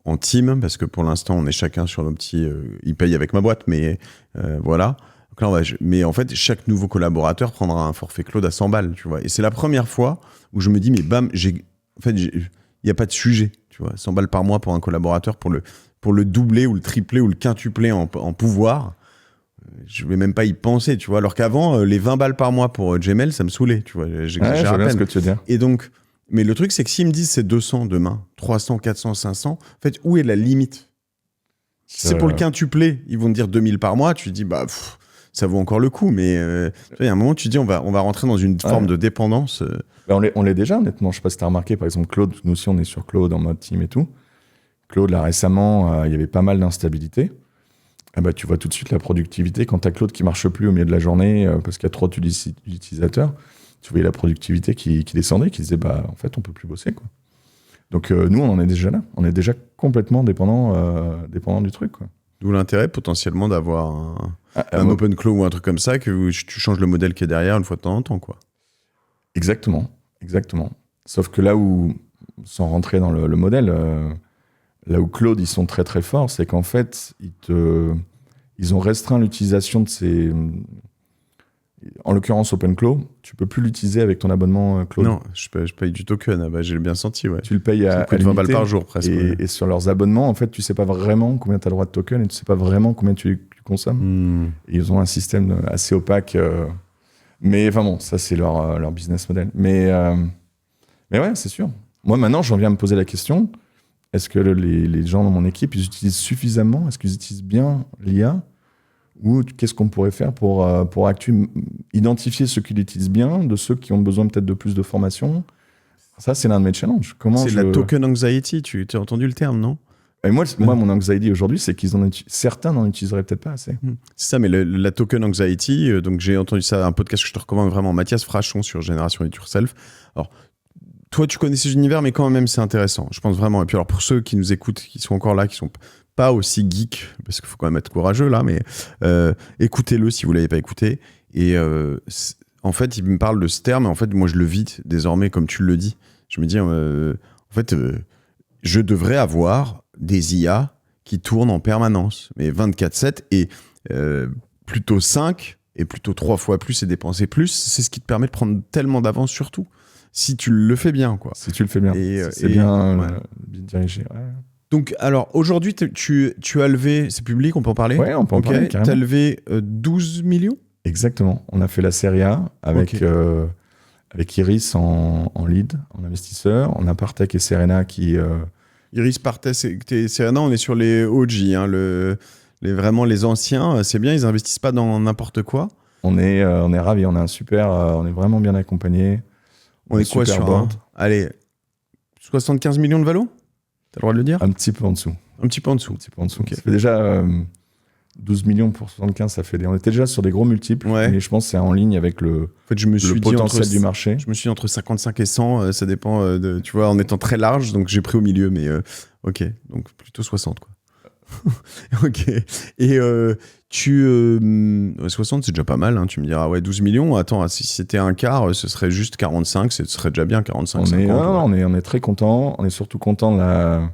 en team, parce que pour l'instant, on est chacun sur nos petits... ils payent avec ma boîte, mais voilà. Donc là, mais en fait, chaque nouveau collaborateur prendra un forfait Claude à 100 balles, tu vois. Et c'est la première fois où je me dis, mais bam, il n'y a pas de sujet, tu vois. 100 balles par mois pour un collaborateur, pour le pour le doubler ou le tripler ou le quintupler en pouvoir, je vais même pas y penser, tu vois. Alors qu'avant, les 20 balles par mois pour Gmail, ça me saoulait, tu vois. J'exagère je à vois peine. ce que tu veux dire. Et donc, mais le truc, c'est que s'ils me disent c'est 200 demain, 300, 400, 500, en fait, où est la limite? Si c'est pour le quintupler, ils vont te dire 2000 par mois, tu te dis, bah, ça vaut encore le coup. Mais il y a un moment, tu te dis, on va rentrer dans une forme de dépendance. On l'est déjà, honnêtement. Je sais pas si tu as remarqué, par exemple, Claude, nous aussi, on est sur Claude en mode team et tout. Claude, là, récemment, il y avait pas mal d'instabilité. Ah bah, tu vois tout de suite la productivité. Quand tu as Claude qui marche plus au milieu de la journée parce qu'il y a trop d'utilisateurs, tu voyais la productivité qui descendait, qui disait, bah, en fait, on peut plus bosser, quoi. Donc, nous, on en est déjà là. On est déjà complètement dépendant du truc, quoi. D'où l'intérêt, potentiellement, d'avoir un OpenClaw ou un truc comme ça, que tu changes le modèle qui est derrière une fois de temps en temps, quoi. Exactement. Sauf que là où, sans rentrer dans le modèle, là où Claude, ils sont très très forts, c'est qu'en fait, ils ont restreint l'utilisation de ces... En l'occurrence, OpenClaw, tu peux plus l'utiliser avec ton abonnement Claude. Non, je paye du token. Ah bah, j'ai bien senti, ouais. Tu le payes à 20 balles par jour, presque. Et sur leurs abonnements, en fait, tu sais pas vraiment combien tu as le droit de token et tu sais pas vraiment combien tu consommes. Et ils ont un système assez opaque. Mais enfin bon, ça, c'est leur business model. Mais ouais, c'est sûr. Moi, maintenant, j'en viens à me poser la question. Est-ce que les gens dans mon équipe, ils utilisent suffisamment? Est-ce qu'ils utilisent bien l'IA? Ou qu'est-ce qu'on pourrait faire pour identifier ceux qui l'utilisent bien, de ceux qui ont besoin peut-être de plus de formation? Ça, c'est l'un de mes challenges. C'est la token anxiety, tu as entendu le terme, non? Et moi, mon anxiety aujourd'hui, c'est certains n'en utiliseraient peut-être pas assez. C'est ça, mais la token anxiety, donc j'ai entendu ça, un podcast que je te recommande vraiment, Mathias Frachon sur Génération It Yourself. Alors, toi, tu connais ces univers, mais quand même, c'est intéressant. Je pense vraiment. Et puis, alors, pour ceux qui nous écoutent, qui sont encore là, qui sont pas aussi geeks, parce qu'il faut quand même être courageux là, mais écoutez-le si vous l'avez pas écouté. Et en fait, il me parle de ce terme, et en fait, moi, je le vis désormais, comme tu le dis. Je me dis, en fait, je devrais avoir des IA qui tournent en permanence, mais 24/7, et plutôt 5, et plutôt 3 fois plus, et dépenser plus. C'est ce qui te permet de prendre tellement d'avance sur tout. Si tu le fais bien, quoi. Si tu le fais bien. C'est bien dirigé. Ouais. Donc, alors, aujourd'hui, tu as levé, c'est public, on peut en parler? Ouais, on peut en parler, carrément. Tu as levé 12 millions? Exactement. On a fait la série A avec Iris en lead, en investisseur. On a Partech et Serena qui... Iris, Partech et Serena, on est sur les OG, hein, vraiment les anciens. C'est bien, ils investissent pas dans n'importe quoi. On est ravis, on est vraiment bien accompagnés. On est quoi sur board. Allez, 75 millions de valo? T'as le droit de le dire? Un petit peu en dessous. Un petit peu en dessous. Okay. Ça fait déjà 12 millions pour 75, ça fait on était déjà sur des gros multiples, mais je pense que c'est en ligne avec le potentiel du marché. Je me suis dit entre 55 et 100, ça dépend, tu vois, en étant très large, donc j'ai pris au milieu, mais ok, donc plutôt 60, quoi. Ok. Et 60, c'est déjà pas mal, hein. Tu me diras, ouais, 12 millions, attends, si c'était un quart, ce serait juste 45, ce serait déjà bien, 45, 50. On est très content, on est surtout content de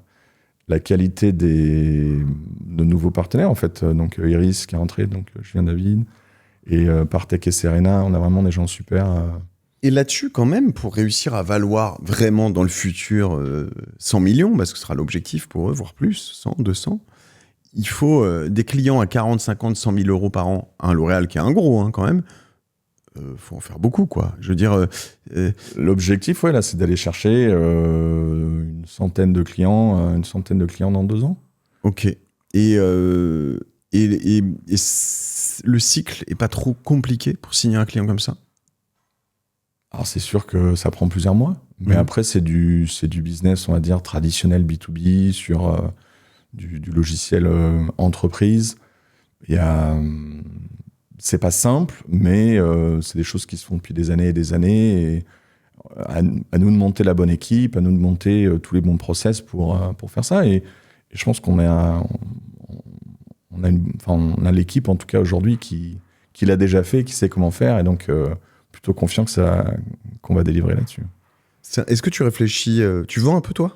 la qualité de nouveaux partenaires, en fait. Donc Iris qui est rentré, donc Julien David, et Partech et Serena, on a vraiment des gens super. Et là-dessus, quand même, pour réussir à valoir vraiment dans le futur 100 millions, parce que ce sera l'objectif pour eux, voire plus, 100, 200, il faut des clients à 40, 50, 100 000 euros par an. Un L'Oréal qui est un gros, hein, quand même. Faut en faire beaucoup, quoi. Je veux dire... L'objectif, ouais, là, c'est d'aller chercher une centaine de clients dans 2 ans. Ok. Et le cycle est pas trop compliqué pour signer un client comme ça? Alors, c'est sûr que ça prend plusieurs mois. Mais après, c'est du business, on va dire, traditionnel B2B sur... Du logiciel entreprise. C'est pas simple, mais c'est des choses qui se font depuis des années et des années. Et à nous de monter la bonne équipe, à nous de monter tous les bons process pour faire ça. Et je pense qu'on a l'équipe, en tout cas aujourd'hui, qui l'a déjà fait, qui sait comment faire. Et donc, plutôt confiant qu'on va délivrer là-dessus. Est-ce que tu réfléchis... tu vends un peu, toi?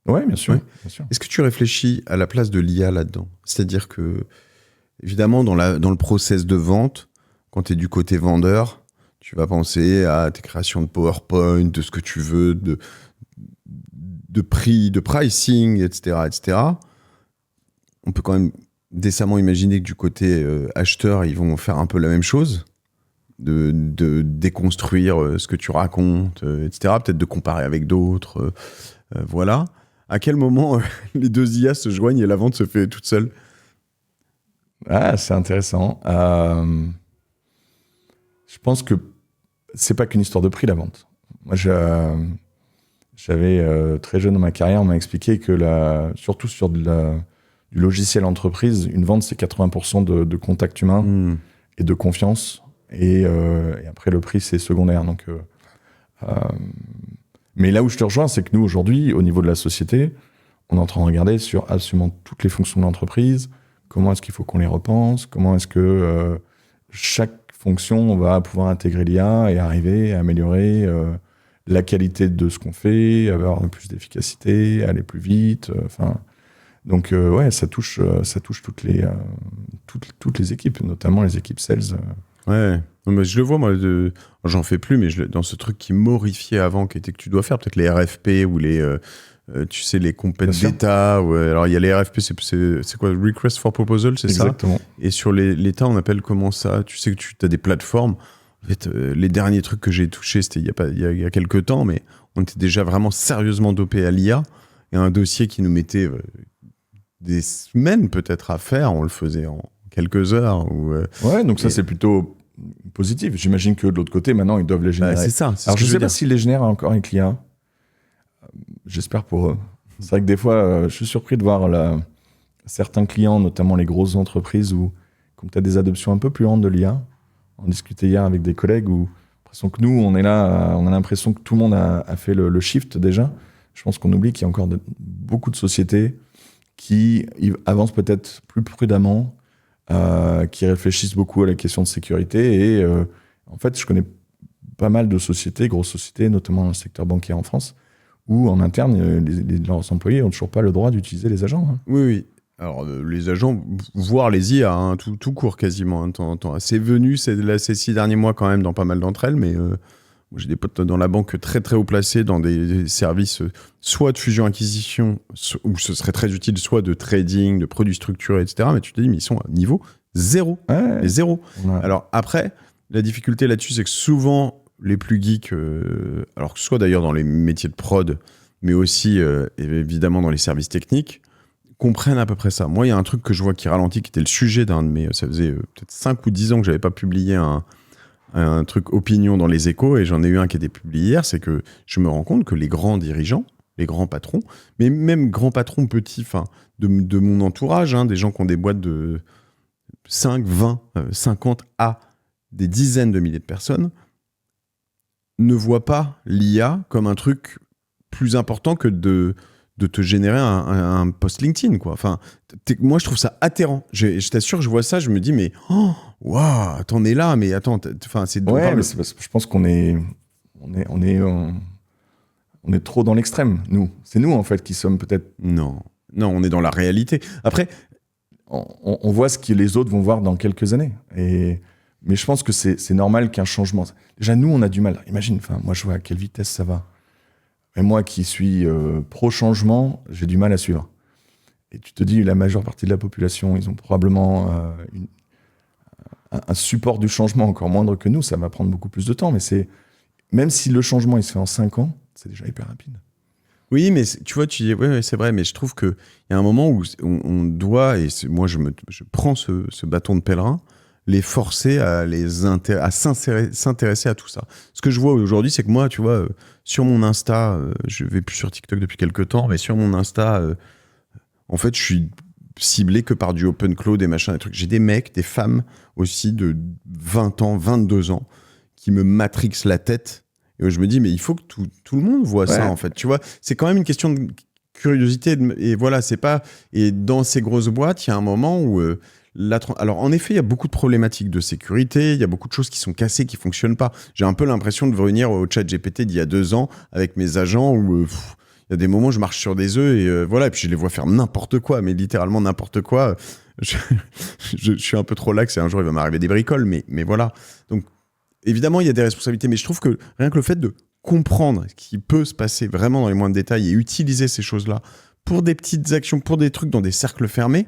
Ouais, bien sûr. Est-ce que tu réfléchis à la place de l'IA là-dedans? C'est-à-dire que, évidemment, dans le process de vente, quand tu es du côté vendeur, tu vas penser à tes créations de PowerPoint, de ce que tu veux, de prix, de pricing, etc., etc. on peut quand même décemment imaginer que du côté acheteur, ils vont faire un peu la même chose, de déconstruire ce que tu racontes, etc. Peut-être de comparer avec d'autres. Voilà. À quel moment les deux IA se joignent et la vente se fait toute seule? Ah, c'est intéressant. Je pense que c'est pas qu'une histoire de prix, la vente. Moi, j'avais très jeune dans ma carrière, on m'a expliqué que surtout sur du logiciel entreprise, une vente, c'est 80% de contact humain et de confiance. Et après, le prix, c'est secondaire. Donc, mais là où je te rejoins, c'est que nous, aujourd'hui, au niveau de la société, on est en train de regarder sur absolument toutes les fonctions de l'entreprise. Comment est-ce qu'il faut qu'on les repense? Comment est-ce que chaque fonction, on va pouvoir intégrer l'IA et arriver à améliorer la qualité de ce qu'on fait, avoir plus d'efficacité, aller plus vite. Donc, ouais, ça touche toutes les équipes, notamment les équipes sales. Ouais, non, mais je le vois, moi, j'en fais plus, mais dans ce truc qui m'horrifiait avant, qui était que tu dois faire, peut-être les RFP ou tu sais, les compètes d'État. Alors, il y a les RFP, c'est quoi? Request for Proposal, c'est ça? Exactement. Et sur l'État, on appelle comment ça? Tu sais que tu as des plateformes. En fait, les derniers trucs que j'ai touchés, c'était il y a quelques temps, mais on était déjà vraiment sérieusement dopés à l'IA. Et un dossier qui nous mettait des semaines peut-être à faire, on le faisait en quelques heures. Ouais, donc ça, c'est plutôt positif. J'imagine que de l'autre côté, maintenant, ils doivent les générer. C'est ça. Alors, je ne sais pas s'ils les génèrent encore avec l'IA. J'espère pour eux. C'est vrai que des fois, je suis surpris de voir certains clients, notamment les grosses entreprises, où comme tu as des adoptions un peu plus lentes de l'IA. On discutait hier avec des collègues où l'impression que nous, on est là, on a l'impression que tout le monde a fait le shift déjà. Je pense qu'on oublie qu'il y a encore beaucoup de sociétés qui avancent peut-être plus prudemment, qui réfléchissent beaucoup à la question de sécurité. Et en fait, je connais pas mal de sociétés, grosses sociétés, notamment dans le secteur bancaire en France, où en interne, leurs employés n'ont toujours pas le droit d'utiliser les agents. Hein. Oui. Alors, les agents, voire les IA, hein, tout court quasiment. Hein, c'est venu ces 6 derniers mois quand même dans pas mal d'entre elles, mais j'ai des potes dans la banque très très haut placés dans des services soit de fusion-acquisition, où ce serait très utile, soit de trading, de produits structurés, etc. Mais tu te dis, mais ils sont à niveau zéro. Ouais. Et zéro. Ouais. Alors après, la difficulté là-dessus, c'est que souvent, les plus geeks, alors que ce soit d'ailleurs dans les métiers de prod, mais aussi évidemment dans les services techniques, comprennent à peu près ça. Moi, il y a un truc que je vois qui ralentit, qui était le sujet d'un de mes... Ça faisait peut-être 5 ou 10 ans que j'avais pas publié un truc opinion dans les Échos, et j'en ai eu un qui était publié hier, c'est que je me rends compte que les grands dirigeants, les grands patrons, mais même grands patrons petits, de mon entourage, hein, des gens qui ont des boîtes de 5, 20, 50 à des dizaines de milliers de personnes, ne voient pas l'IA comme un truc plus important que de te générer un post LinkedIn, quoi. Enfin, moi, je trouve ça atterrant. Je t'assure, je vois ça, je me dis, mais waouh, t'en es là, mais attends, c'est... Ouais, mais c'est parce que je pense qu'on est trop dans l'extrême, nous. C'est nous, en fait, qui sommes peut-être... Non, on est dans la réalité. Après... On voit ce que les autres vont voir dans quelques années. Mais je pense que c'est normal qu'un changement... Déjà, nous, on a du mal. Imagine, moi, je vois à quelle vitesse ça va. Et moi qui suis pro-changement, j'ai du mal à suivre. Et tu te dis, la majeure partie de la population, ils ont probablement un support du changement encore moindre que nous. Ça va prendre beaucoup plus de temps. Mais même si le changement il se fait en 5 ans, c'est déjà hyper rapide. Oui, mais tu vois, tu dis, ouais, c'est vrai, mais je trouve qu'il y a un moment où on doit, et moi je prends ce bâton de pèlerin, les forcer à s'intéresser à tout ça. Ce que je vois aujourd'hui, c'est que moi, tu vois, sur mon Insta, je vais plus sur TikTok depuis quelques temps, mais sur mon Insta, en fait, je suis ciblé que par du open cloud et machin, des trucs. J'ai des mecs, des femmes aussi de 20 ans, 22 ans, qui me matrixent la tête. Et je me dis, mais il faut que tout le monde voit ça, en fait. Tu vois, c'est quand même une question de curiosité. Et voilà, c'est pas... Et dans ces grosses boîtes, il y a un moment où... Alors, en effet, il y a beaucoup de problématiques de sécurité, il y a beaucoup de choses qui sont cassées, qui fonctionnent pas. J'ai un peu l'impression de revenir au chat GPT d'il y a 2 ans avec mes agents où il y a des moments où je marche sur des œufs et voilà, et puis je les vois faire n'importe quoi, mais littéralement n'importe quoi. Je suis un peu trop lax et un jour il va m'arriver des bricoles, mais voilà. Donc, évidemment, il y a des responsabilités, mais je trouve que rien que le fait de comprendre ce qui peut se passer vraiment dans les moindres détails et utiliser ces choses-là pour des petites actions, pour des trucs dans des cercles fermés.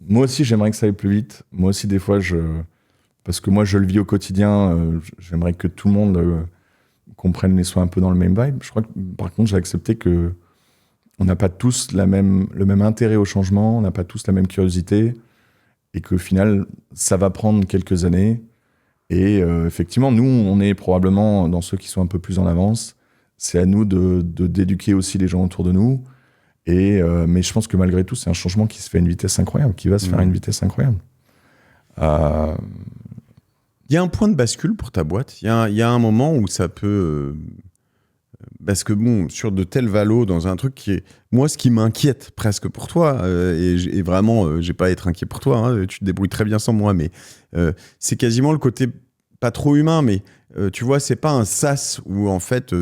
Moi aussi, j'aimerais que ça aille plus vite. Moi aussi, des fois, parce que moi, je le vis au quotidien, j'aimerais que tout le monde comprenne et soit un peu dans le même vibe. Je crois que, par contre, j'ai accepté que on n'a pas tous le même intérêt au changement, on n'a pas tous la même curiosité, et qu'au final, ça va prendre quelques années. Et effectivement, nous, on est probablement dans ceux qui sont un peu plus en avance. C'est à nous d'éduquer aussi les gens autour de nous. Mais je pense que malgré tout, c'est un changement qui se fait à une vitesse incroyable, qui va se faire à une vitesse incroyable. Il y a un point de bascule pour ta boîte. Il y a un moment où ça peut... parce que bon, sur de tels valos, dans un truc qui est... Moi, ce qui m'inquiète presque pour toi, et vraiment, j'ai pas à être inquiet pour toi, hein, tu te débrouilles très bien sans moi, mais c'est quasiment le côté pas trop humain, mais tu vois, c'est pas un SaaS où en fait...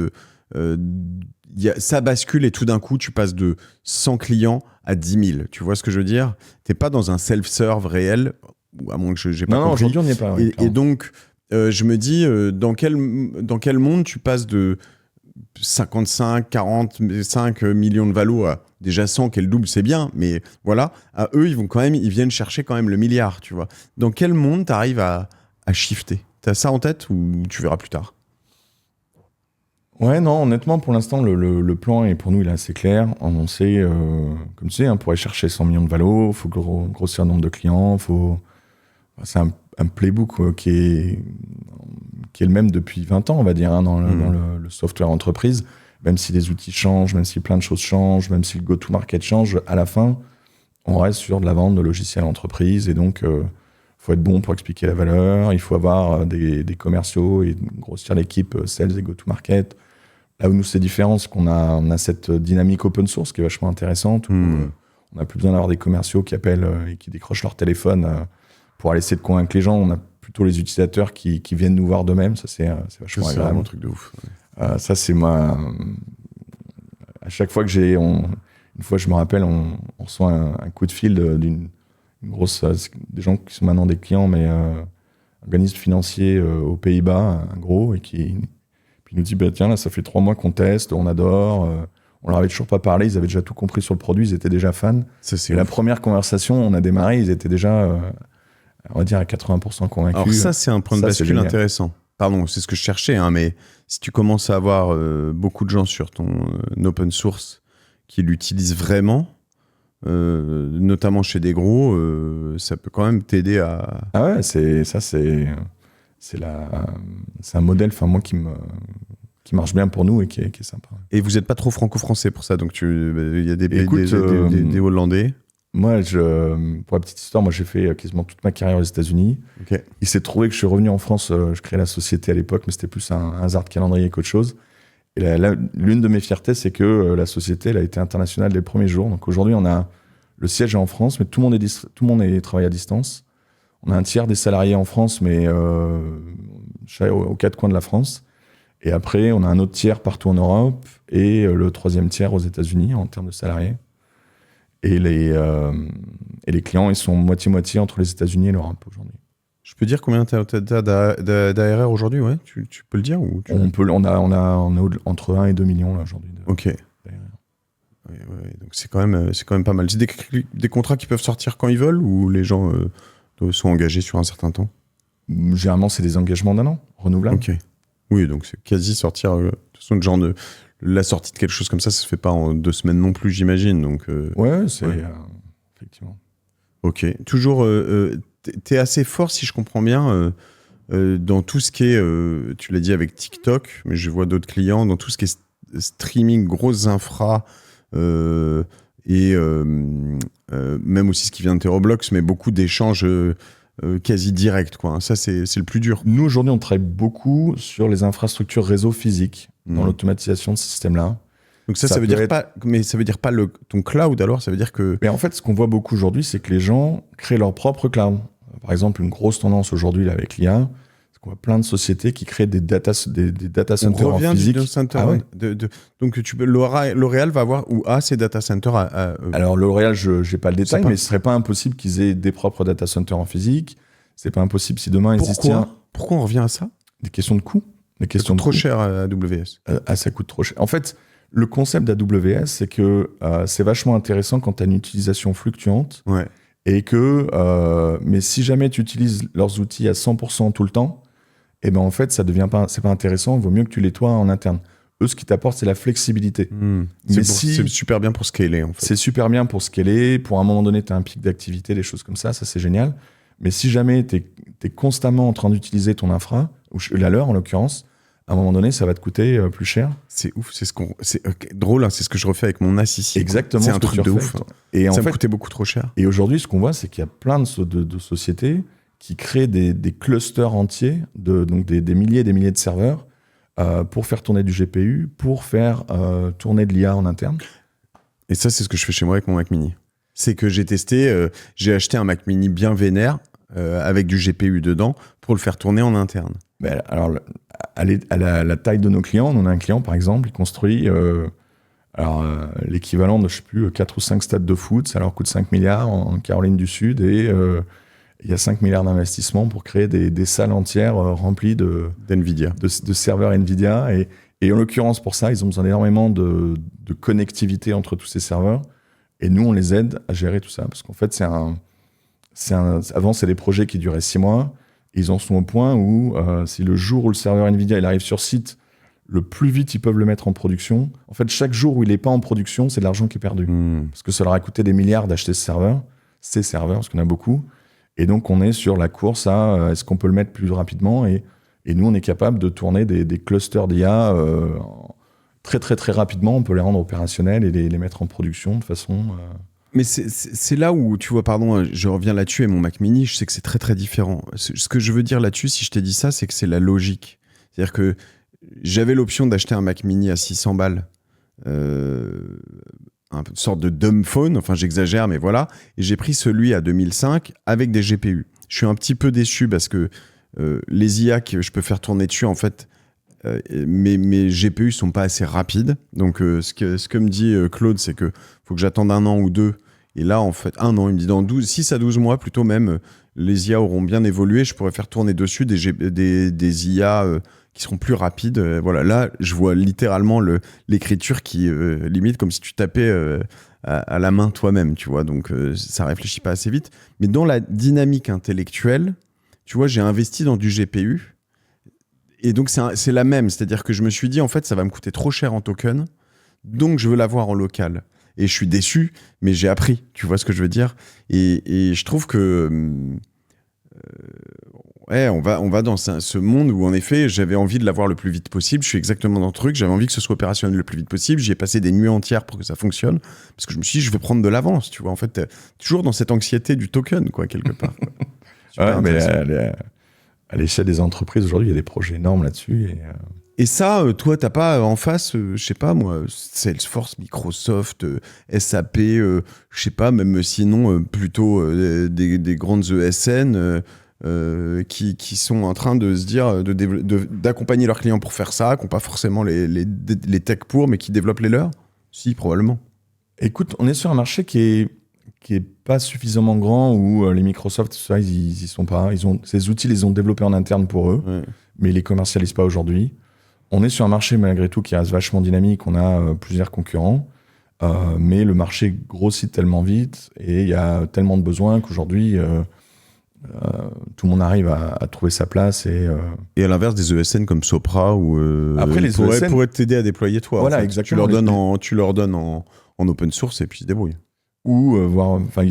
ça bascule et tout d'un coup, tu passes de 100 clients à 10 000. Tu vois ce que je veux dire ? T'es pas dans un self-serve réel, ou à moins que j'ai pas compris. Non, aujourd'hui, on n'y est pas. Oui, et donc, je me dis, dans quel monde tu passes de 55, 45 millions de valos à déjà 100, qui est le double, c'est bien, mais voilà, à eux, ils viennent chercher quand même le milliard, tu vois. Dans quel monde t'arrives à shifter ? T'as ça en tête ou tu verras plus tard ? Ouais, non, honnêtement, pour l'instant, le plan est pour nous, il est assez clair. On sait, comme tu sais, pour aller chercher 100 millions de valos, il faut grossir le nombre de clients, c'est un playbook qui est le même depuis 20 ans, on va dire, hein, dans le software entreprise. Même si les outils changent, même si plein de choses changent, même si le go-to-market change, à la fin, on reste sur de la vente de logiciels entreprise. Et donc, faut être bon pour expliquer la valeur. Il faut avoir des commerciaux et grossir l'équipe sales et go-to-market. Là où nous, c'est différent, c'est qu'on a cette dynamique open source qui est vachement intéressante. Où, on n'a plus besoin d'avoir des commerciaux qui appellent et qui décrochent leur téléphone pour aller essayer de convaincre les gens. On a plutôt les utilisateurs qui viennent nous voir d'eux-mêmes. Ça, c'est vachement agréable. C'est vraiment un truc de ouf. Ça, c'est moi. À chaque fois que une fois, je me rappelle, on reçoit un coup de fil d'une grosse. Des gens qui sont maintenant des clients, mais organisme financier aux Pays-Bas, un gros, et qui nous dit tiens, là, ça fait 3 mois qu'on teste, on adore. On leur avait toujours pas parlé, ils avaient déjà tout compris sur le produit, ils étaient déjà fans. Et la première conversation, on a démarré, ils étaient déjà, on va dire, à 80% convaincus. Alors ça, c'est un point de bascule intéressant. Pardon, c'est ce que je cherchais, hein, mais si tu commences à avoir beaucoup de gens sur ton open source qui l'utilisent vraiment, notamment chez des gros, ça peut quand même t'aider à... Ah ouais, c'est un modèle, moi, qui marche bien pour nous et qui est sympa. Et vous n'êtes pas trop franco-français pour ça, donc il y a des Hollandais. Moi, pour la petite histoire, j'ai fait quasiment toute ma carrière aux États-Unis. Okay. Il s'est trouvé que je suis revenu en France, je créais la société à l'époque, mais c'était plus un hasard de calendrier qu'autre chose. Et l'une de mes fiertés, c'est que la société elle a été internationale dès le premier jour. Donc aujourd'hui, le siège est en France, mais tout le monde travaille à distance. On a un tiers des salariés en France, mais aux 4 coins de la France. Et après, on a un autre tiers partout en Europe et le 3e tiers aux États-Unis en termes de salariés. Et les clients, ils sont moitié-moitié entre les États-Unis et l'Europe aujourd'hui. Je peux dire combien tu as d'ARR aujourd'hui, ouais ? Tu peux le dire ou On a entre 1 et 2 millions là, aujourd'hui. Ok. Ouais, donc c'est quand même pas mal. C'est des contrats qui peuvent sortir quand ils veulent ou les gens sont engagés sur un certain temps ? Généralement, c'est des engagements d'1 an, renouvelables. Ok. Oui, donc c'est quasi sortir. De toute façon, genre la sortie de quelque chose comme ça se fait pas en 2 semaines non plus, j'imagine. Donc, effectivement. Ok. Toujours, t'es assez fort, si je comprends bien, dans tout ce qui est, tu l'as dit avec TikTok, mais je vois d'autres clients, dans tout ce qui est streaming, grosses infra, et même aussi ce qui vient de Terroblox, mais beaucoup d'échanges quasi directs, quoi. Ça, c'est le plus dur. Nous, aujourd'hui, on travaille beaucoup sur les infrastructures réseau physiques, dans l'automatisation de ce système-là. Donc ça veut dire pas, mais ça veut dire pas ton cloud alors, ça veut dire que... Mais en fait, ce qu'on voit beaucoup aujourd'hui, c'est que les gens créent leur propre cloud. Par exemple, une grosse tendance aujourd'hui là, avec l'IA, c'est qu'on voit plein de sociétés qui créent des data centers en physique. Du data center, donc L'Oréal va avoir ou a ses data centers Alors L'Oréal, je n'ai pas le détail, mais ce serait pas impossible qu'ils aient des propres data centers en physique. C'est pas impossible si demain existait Pourquoi on revient à ça ? Des questions de coût. Ça coûte trop cher à AWS. Ça coûte trop cher. En fait, Le concept d'AWS, c'est que c'est vachement intéressant quand tu as une utilisation fluctuante. Ouais. Et mais si jamais tu utilises leurs outils à 100% tout le temps, et ben en fait, c'est pas intéressant. Il vaut mieux que tu les toies en interne. Eux, ce qui t'apporte, c'est la flexibilité. C'est super bien pour scaler, en fait. C'est super bien pour scaler. Pour un moment donné, tu as un pic d'activité, des choses comme ça c'est génial. Mais si jamais tu es constamment en train d'utiliser ton infra, ou la leur en l'occurrence, à un moment donné, ça va te coûter plus cher. C'est ouf, c'est drôle, hein, c'est ce que je refais avec mon NAS ici. Exactement. C'est un truc de ouf. Et ça me coûtait beaucoup trop cher. Et aujourd'hui, ce qu'on voit, c'est qu'il y a plein de sociétés qui créent des clusters entiers, donc des milliers et des milliers de serveurs, pour faire tourner du GPU, pour faire tourner de l'IA en interne. Et ça, c'est ce que je fais chez moi avec mon Mac Mini. C'est que j'ai testé, j'ai acheté un Mac Mini bien vénère, avec du GPU dedans, pour le faire tourner en interne. Ben, alors, à la taille de nos clients, on a un client, par exemple, il construit l'équivalent de, je sais plus, 4 ou 5 stades de foot. Ça leur coûte 5 milliards en Caroline du Sud, et il y a 5 milliards d'investissements pour créer des salles entières remplies d'NVIDIA. De serveurs NVIDIA. Et en l'occurrence, pour ça, ils ont besoin énormément de connectivité entre tous ces serveurs. Et nous, on les aide à gérer tout ça. Parce qu'en fait, avant, c'est des projets qui duraient 6 mois. Ils en sont au point où, si le jour où le serveur NVIDIA il arrive sur site, le plus vite ils peuvent le mettre en production. En fait, chaque jour où il n'est pas en production, c'est de l'argent qui est perdu. Parce que ça leur a coûté des milliards d'acheter ces serveurs, parce qu'on a beaucoup. Et donc, on est sur la course à est-ce qu'on peut le mettre plus rapidement. Et nous, on est capable de tourner des clusters d'IA très, très, très rapidement. On peut les rendre opérationnels et les mettre en production de façon... Mais c'est là où, tu vois, pardon, je reviens là-dessus, et mon Mac Mini, je sais que c'est très, très différent. Ce que je veux dire là-dessus, si je t'ai dit ça, c'est que c'est la logique. C'est-à-dire que j'avais l'option d'acheter un Mac Mini à 600 balles, une sorte de dumb phone, enfin j'exagère, mais voilà, et j'ai pris celui à 2005 avec des GPU. Je suis un petit peu déçu parce que les IA que je peux faire tourner dessus, en fait, mes GPU sont pas assez rapides. Donc ce que me dit Claude, c'est que faut que j'attende 1 an ou 2. Et là, en fait, 1 an, il me dit 6 à 12 mois, plutôt même, les IA auront bien évolué. Je pourrais faire tourner dessus des IA qui seront plus rapides. Voilà, là, je vois littéralement l'écriture qui limite comme si tu tapais à la main toi-même, tu vois. Donc ça réfléchit pas assez vite. Mais dans la dynamique intellectuelle, tu vois, j'ai investi dans du GPU. Et donc, c'est la même. C'est-à-dire que je me suis dit, en fait, ça va me coûter trop cher en token. Donc, je veux l'avoir en local. Et je suis déçu, mais j'ai appris. Tu vois ce que je veux dire ? Et je trouve que... on va dans ce monde où, en effet, j'avais envie de l'avoir le plus vite possible. Je suis exactement dans le truc. J'avais envie que ce soit opérationnel le plus vite possible. J'y ai passé des nuits entières pour que ça fonctionne. Parce que je me suis dit, je vais prendre de l'avance. Tu vois, en fait, t'es toujours dans cette anxiété du token, quoi, quelque part. Ouais, mais à l'échelle des entreprises, aujourd'hui, il y a des projets énormes là-dessus. Et ça, toi, t'as pas en face, je sais pas moi, Salesforce, Microsoft, SAP, je sais pas, même sinon plutôt des grandes ESN qui sont en train de se dire, d'accompagner leurs clients pour faire ça, qui n'ont pas forcément les techs pour, mais qui développent les leurs ? Si, probablement. Écoute, on est sur un marché qui est pas suffisamment grand, où les Microsoft, ça, ils y sont pas. Ces outils, ils les ont développés en interne pour eux, ouais. Mais ils les commercialisent pas aujourd'hui. On est sur un marché, malgré tout, qui reste vachement dynamique. On a plusieurs concurrents, mais le marché grossit tellement vite et il y a tellement de besoins qu'aujourd'hui, tout le monde arrive à trouver sa place. Et à l'inverse des ESN comme Sopra, où après, les ESN pourraient t'aider à déployer toi. Voilà, en fait. exactement. Tu leur donnes en open source et puis ils se débrouillent. Ou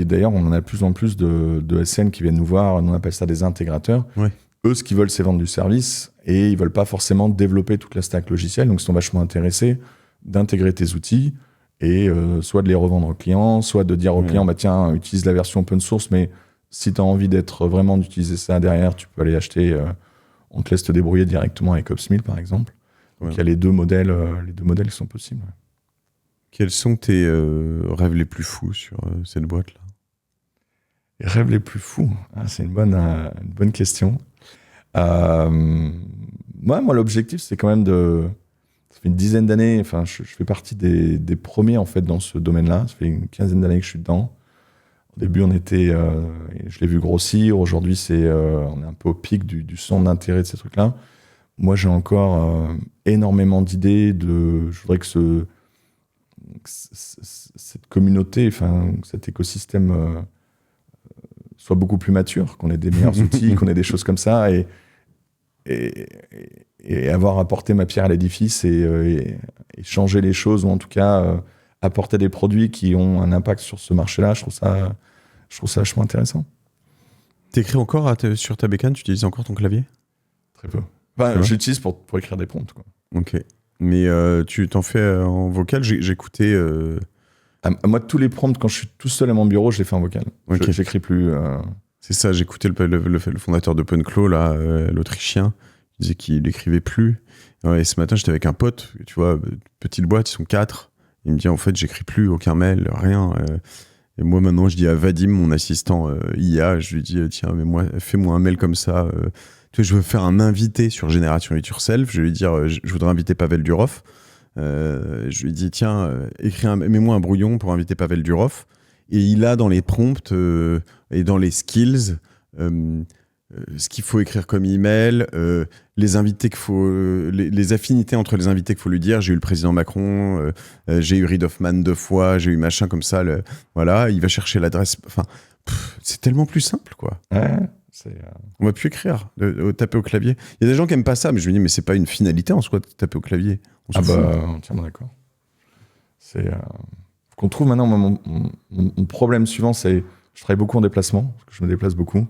d'ailleurs, on en a de plus en plus de SN qui viennent nous voir. On appelle ça des intégrateurs. Ouais. Eux, ce qu'ils veulent, c'est vendre du service et ils veulent pas forcément développer toute la stack logicielle. Donc, ils sont vachement intéressés d'intégrer tes outils et soit de les revendre aux clients, soit de dire aux clients, bah tiens, utilise la version open source, mais si tu as envie d'utiliser ça derrière, tu peux aller acheter, on te laisse te débrouiller directement avec Upsmill, par exemple. Donc, il y a les deux modèles qui sont possibles. Ouais. Quels sont tes rêves les plus fous sur cette boîte-là ? Les rêves les plus fous, c'est une bonne question. Moi, l'objectif, c'est quand même ça fait une dizaine d'années, enfin, je fais partie des premiers, en fait, dans ce domaine-là. Ça fait une quinzaine d'années que je suis dedans. Au début, je l'ai vu grossir. Aujourd'hui, on est un peu au pic du centre d'intérêt de ces trucs-là. Moi, j'ai encore énormément d'idées je voudrais que cette communauté, enfin, cet écosystème soit beaucoup plus mature, qu'on ait des meilleurs outils, qu'on ait des choses comme ça, et avoir apporté ma pierre à l'édifice et changer les choses, ou en tout cas apporter des produits qui ont un impact sur ce marché-là, je trouve ça vachement intéressant. T'écris encore sur ta bécane, tu utilises encore ton clavier? Très peu. Enfin, j'utilise pour écrire des prompts, quoi. Ok. Mais tu t'en fais en vocal? J'écoutais... Moi, tous les prompts, quand je suis tout seul à mon bureau, je les fais en vocal. Okay. J'écris plus... C'est ça, j'écoutais le fondateur d'OpenClaw, là, l'Autrichien. Il disait qu'il n'écrivait plus. Et ce matin, j'étais avec un pote, tu vois, petite boîte, ils sont 4. Il me dit, en fait, j'écris plus aucun mail, rien. Et moi, maintenant, je dis à Vadim, mon assistant IA, je lui dis, tiens, mais fais-moi un mail comme ça. Tu vois, je veux faire un invité sur Génération It Yourself. Je vais lui dire, je voudrais inviter Pavel Durov. Je lui dis, tiens, mets-moi un brouillon pour inviter Pavel Durov. Et il a dans les prompts et dans les skills ce qu'il faut écrire comme email, les invités qu'il faut, les affinités entre les invités qu'il faut lui dire. J'ai eu le président Macron, j'ai eu Reid Hoffman 2 fois, j'ai eu machin comme ça. Voilà, il va chercher l'adresse. Enfin, c'est tellement plus simple, quoi. Ouais, on va plus écrire, taper au clavier. Il y a des gens qui aiment pas ça, mais je me dis, mais c'est pas une finalité en soi de taper au clavier. Entièrement d'accord. Qu'on trouve maintenant, mon problème suivant, c'est je travaille beaucoup en déplacement, parce que je me déplace beaucoup.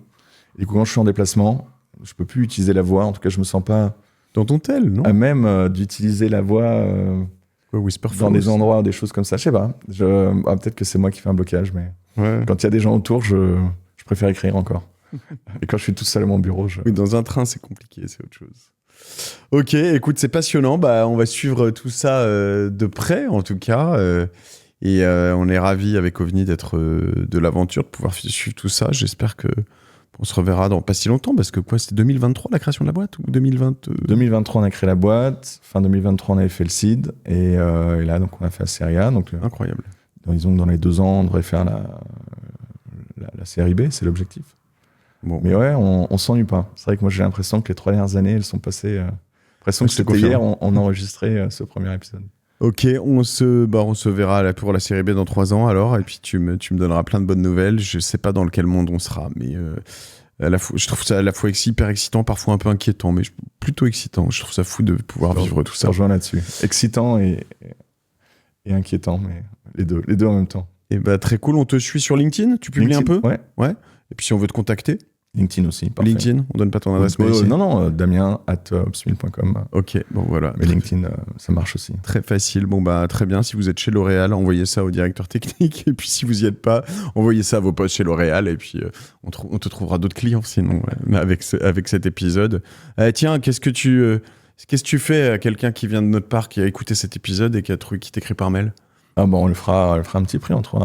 Et du coup, quand je suis en déplacement, je peux plus utiliser la voix. En tout cas, je me sens pas dans ton tel, non, à même d'utiliser la voix dans des endroits, des choses comme ça. Je sais pas. Peut-être que c'est moi qui fais un blocage, mais quand il y a des gens autour, je préfère écrire encore. Et quand je suis tout seul à mon bureau, Oui, dans un train, c'est compliqué, c'est autre chose. Ok, écoute, c'est passionnant. On va suivre tout ça de près, en tout cas. Et on est ravis avec OVNI d'être de l'aventure, de pouvoir suivre tout ça. J'espère qu'on se reverra dans pas si longtemps, parce que c'était 2023 la création de la boîte, ou 2020 2023, on a créé la boîte. Fin 2023, on avait fait le seed. Et là, donc, on a fait la série A. Donc, incroyable. Disons que dans les 2 ans, on devrait faire la série B, c'est l'objectif. Bon. Mais ouais, on s'ennuie pas. C'est vrai que moi, j'ai l'impression que les 3 dernières années, elles sont passées... l'impression que c'était hier, on enregistrait ce premier épisode. Ok, on se verra pour la série B dans 3 ans alors, et puis tu me donneras plein de bonnes nouvelles. Je sais pas dans quel monde on sera, mais je trouve ça à la fois hyper excitant, parfois un peu inquiétant, mais plutôt excitant. Je trouve ça fou de pouvoir vivre tout ça. Je rejoins là-dessus. Excitant et inquiétant, mais les deux en même temps. Et très cool, on te suit sur LinkedIn, tu publies un peu? Ouais. Et puis si on veut te contacter? LinkedIn aussi, parfait. LinkedIn, on donne pas ton adresse mail ici? Non, damien@opsmill.com. Ok, bon voilà. Mais LinkedIn, ça marche aussi. Très facile. Très bien. Si vous êtes chez L'Oréal, envoyez ça au directeur technique. Et puis si vous y êtes pas, envoyez ça à vos potes chez L'Oréal. Et puis on te trouvera d'autres clients sinon, avec cet épisode. Tiens, qu'est-ce que tu fais à quelqu'un qui vient de notre part, qui a écouté cet épisode et qui t'écrit par mail? On le fera un petit prix entre...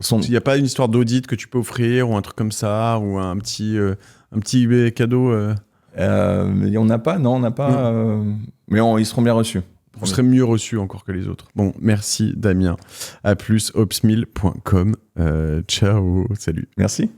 Il n'y a pas une histoire d'audit que tu peux offrir ou un truc comme ça, ou un petit cadeau on n'a pas, mais ils seront bien reçus. Vous serez mieux reçus encore que les autres. Bon, merci Damien. À plus, opsmill.com. Ciao, salut. Merci.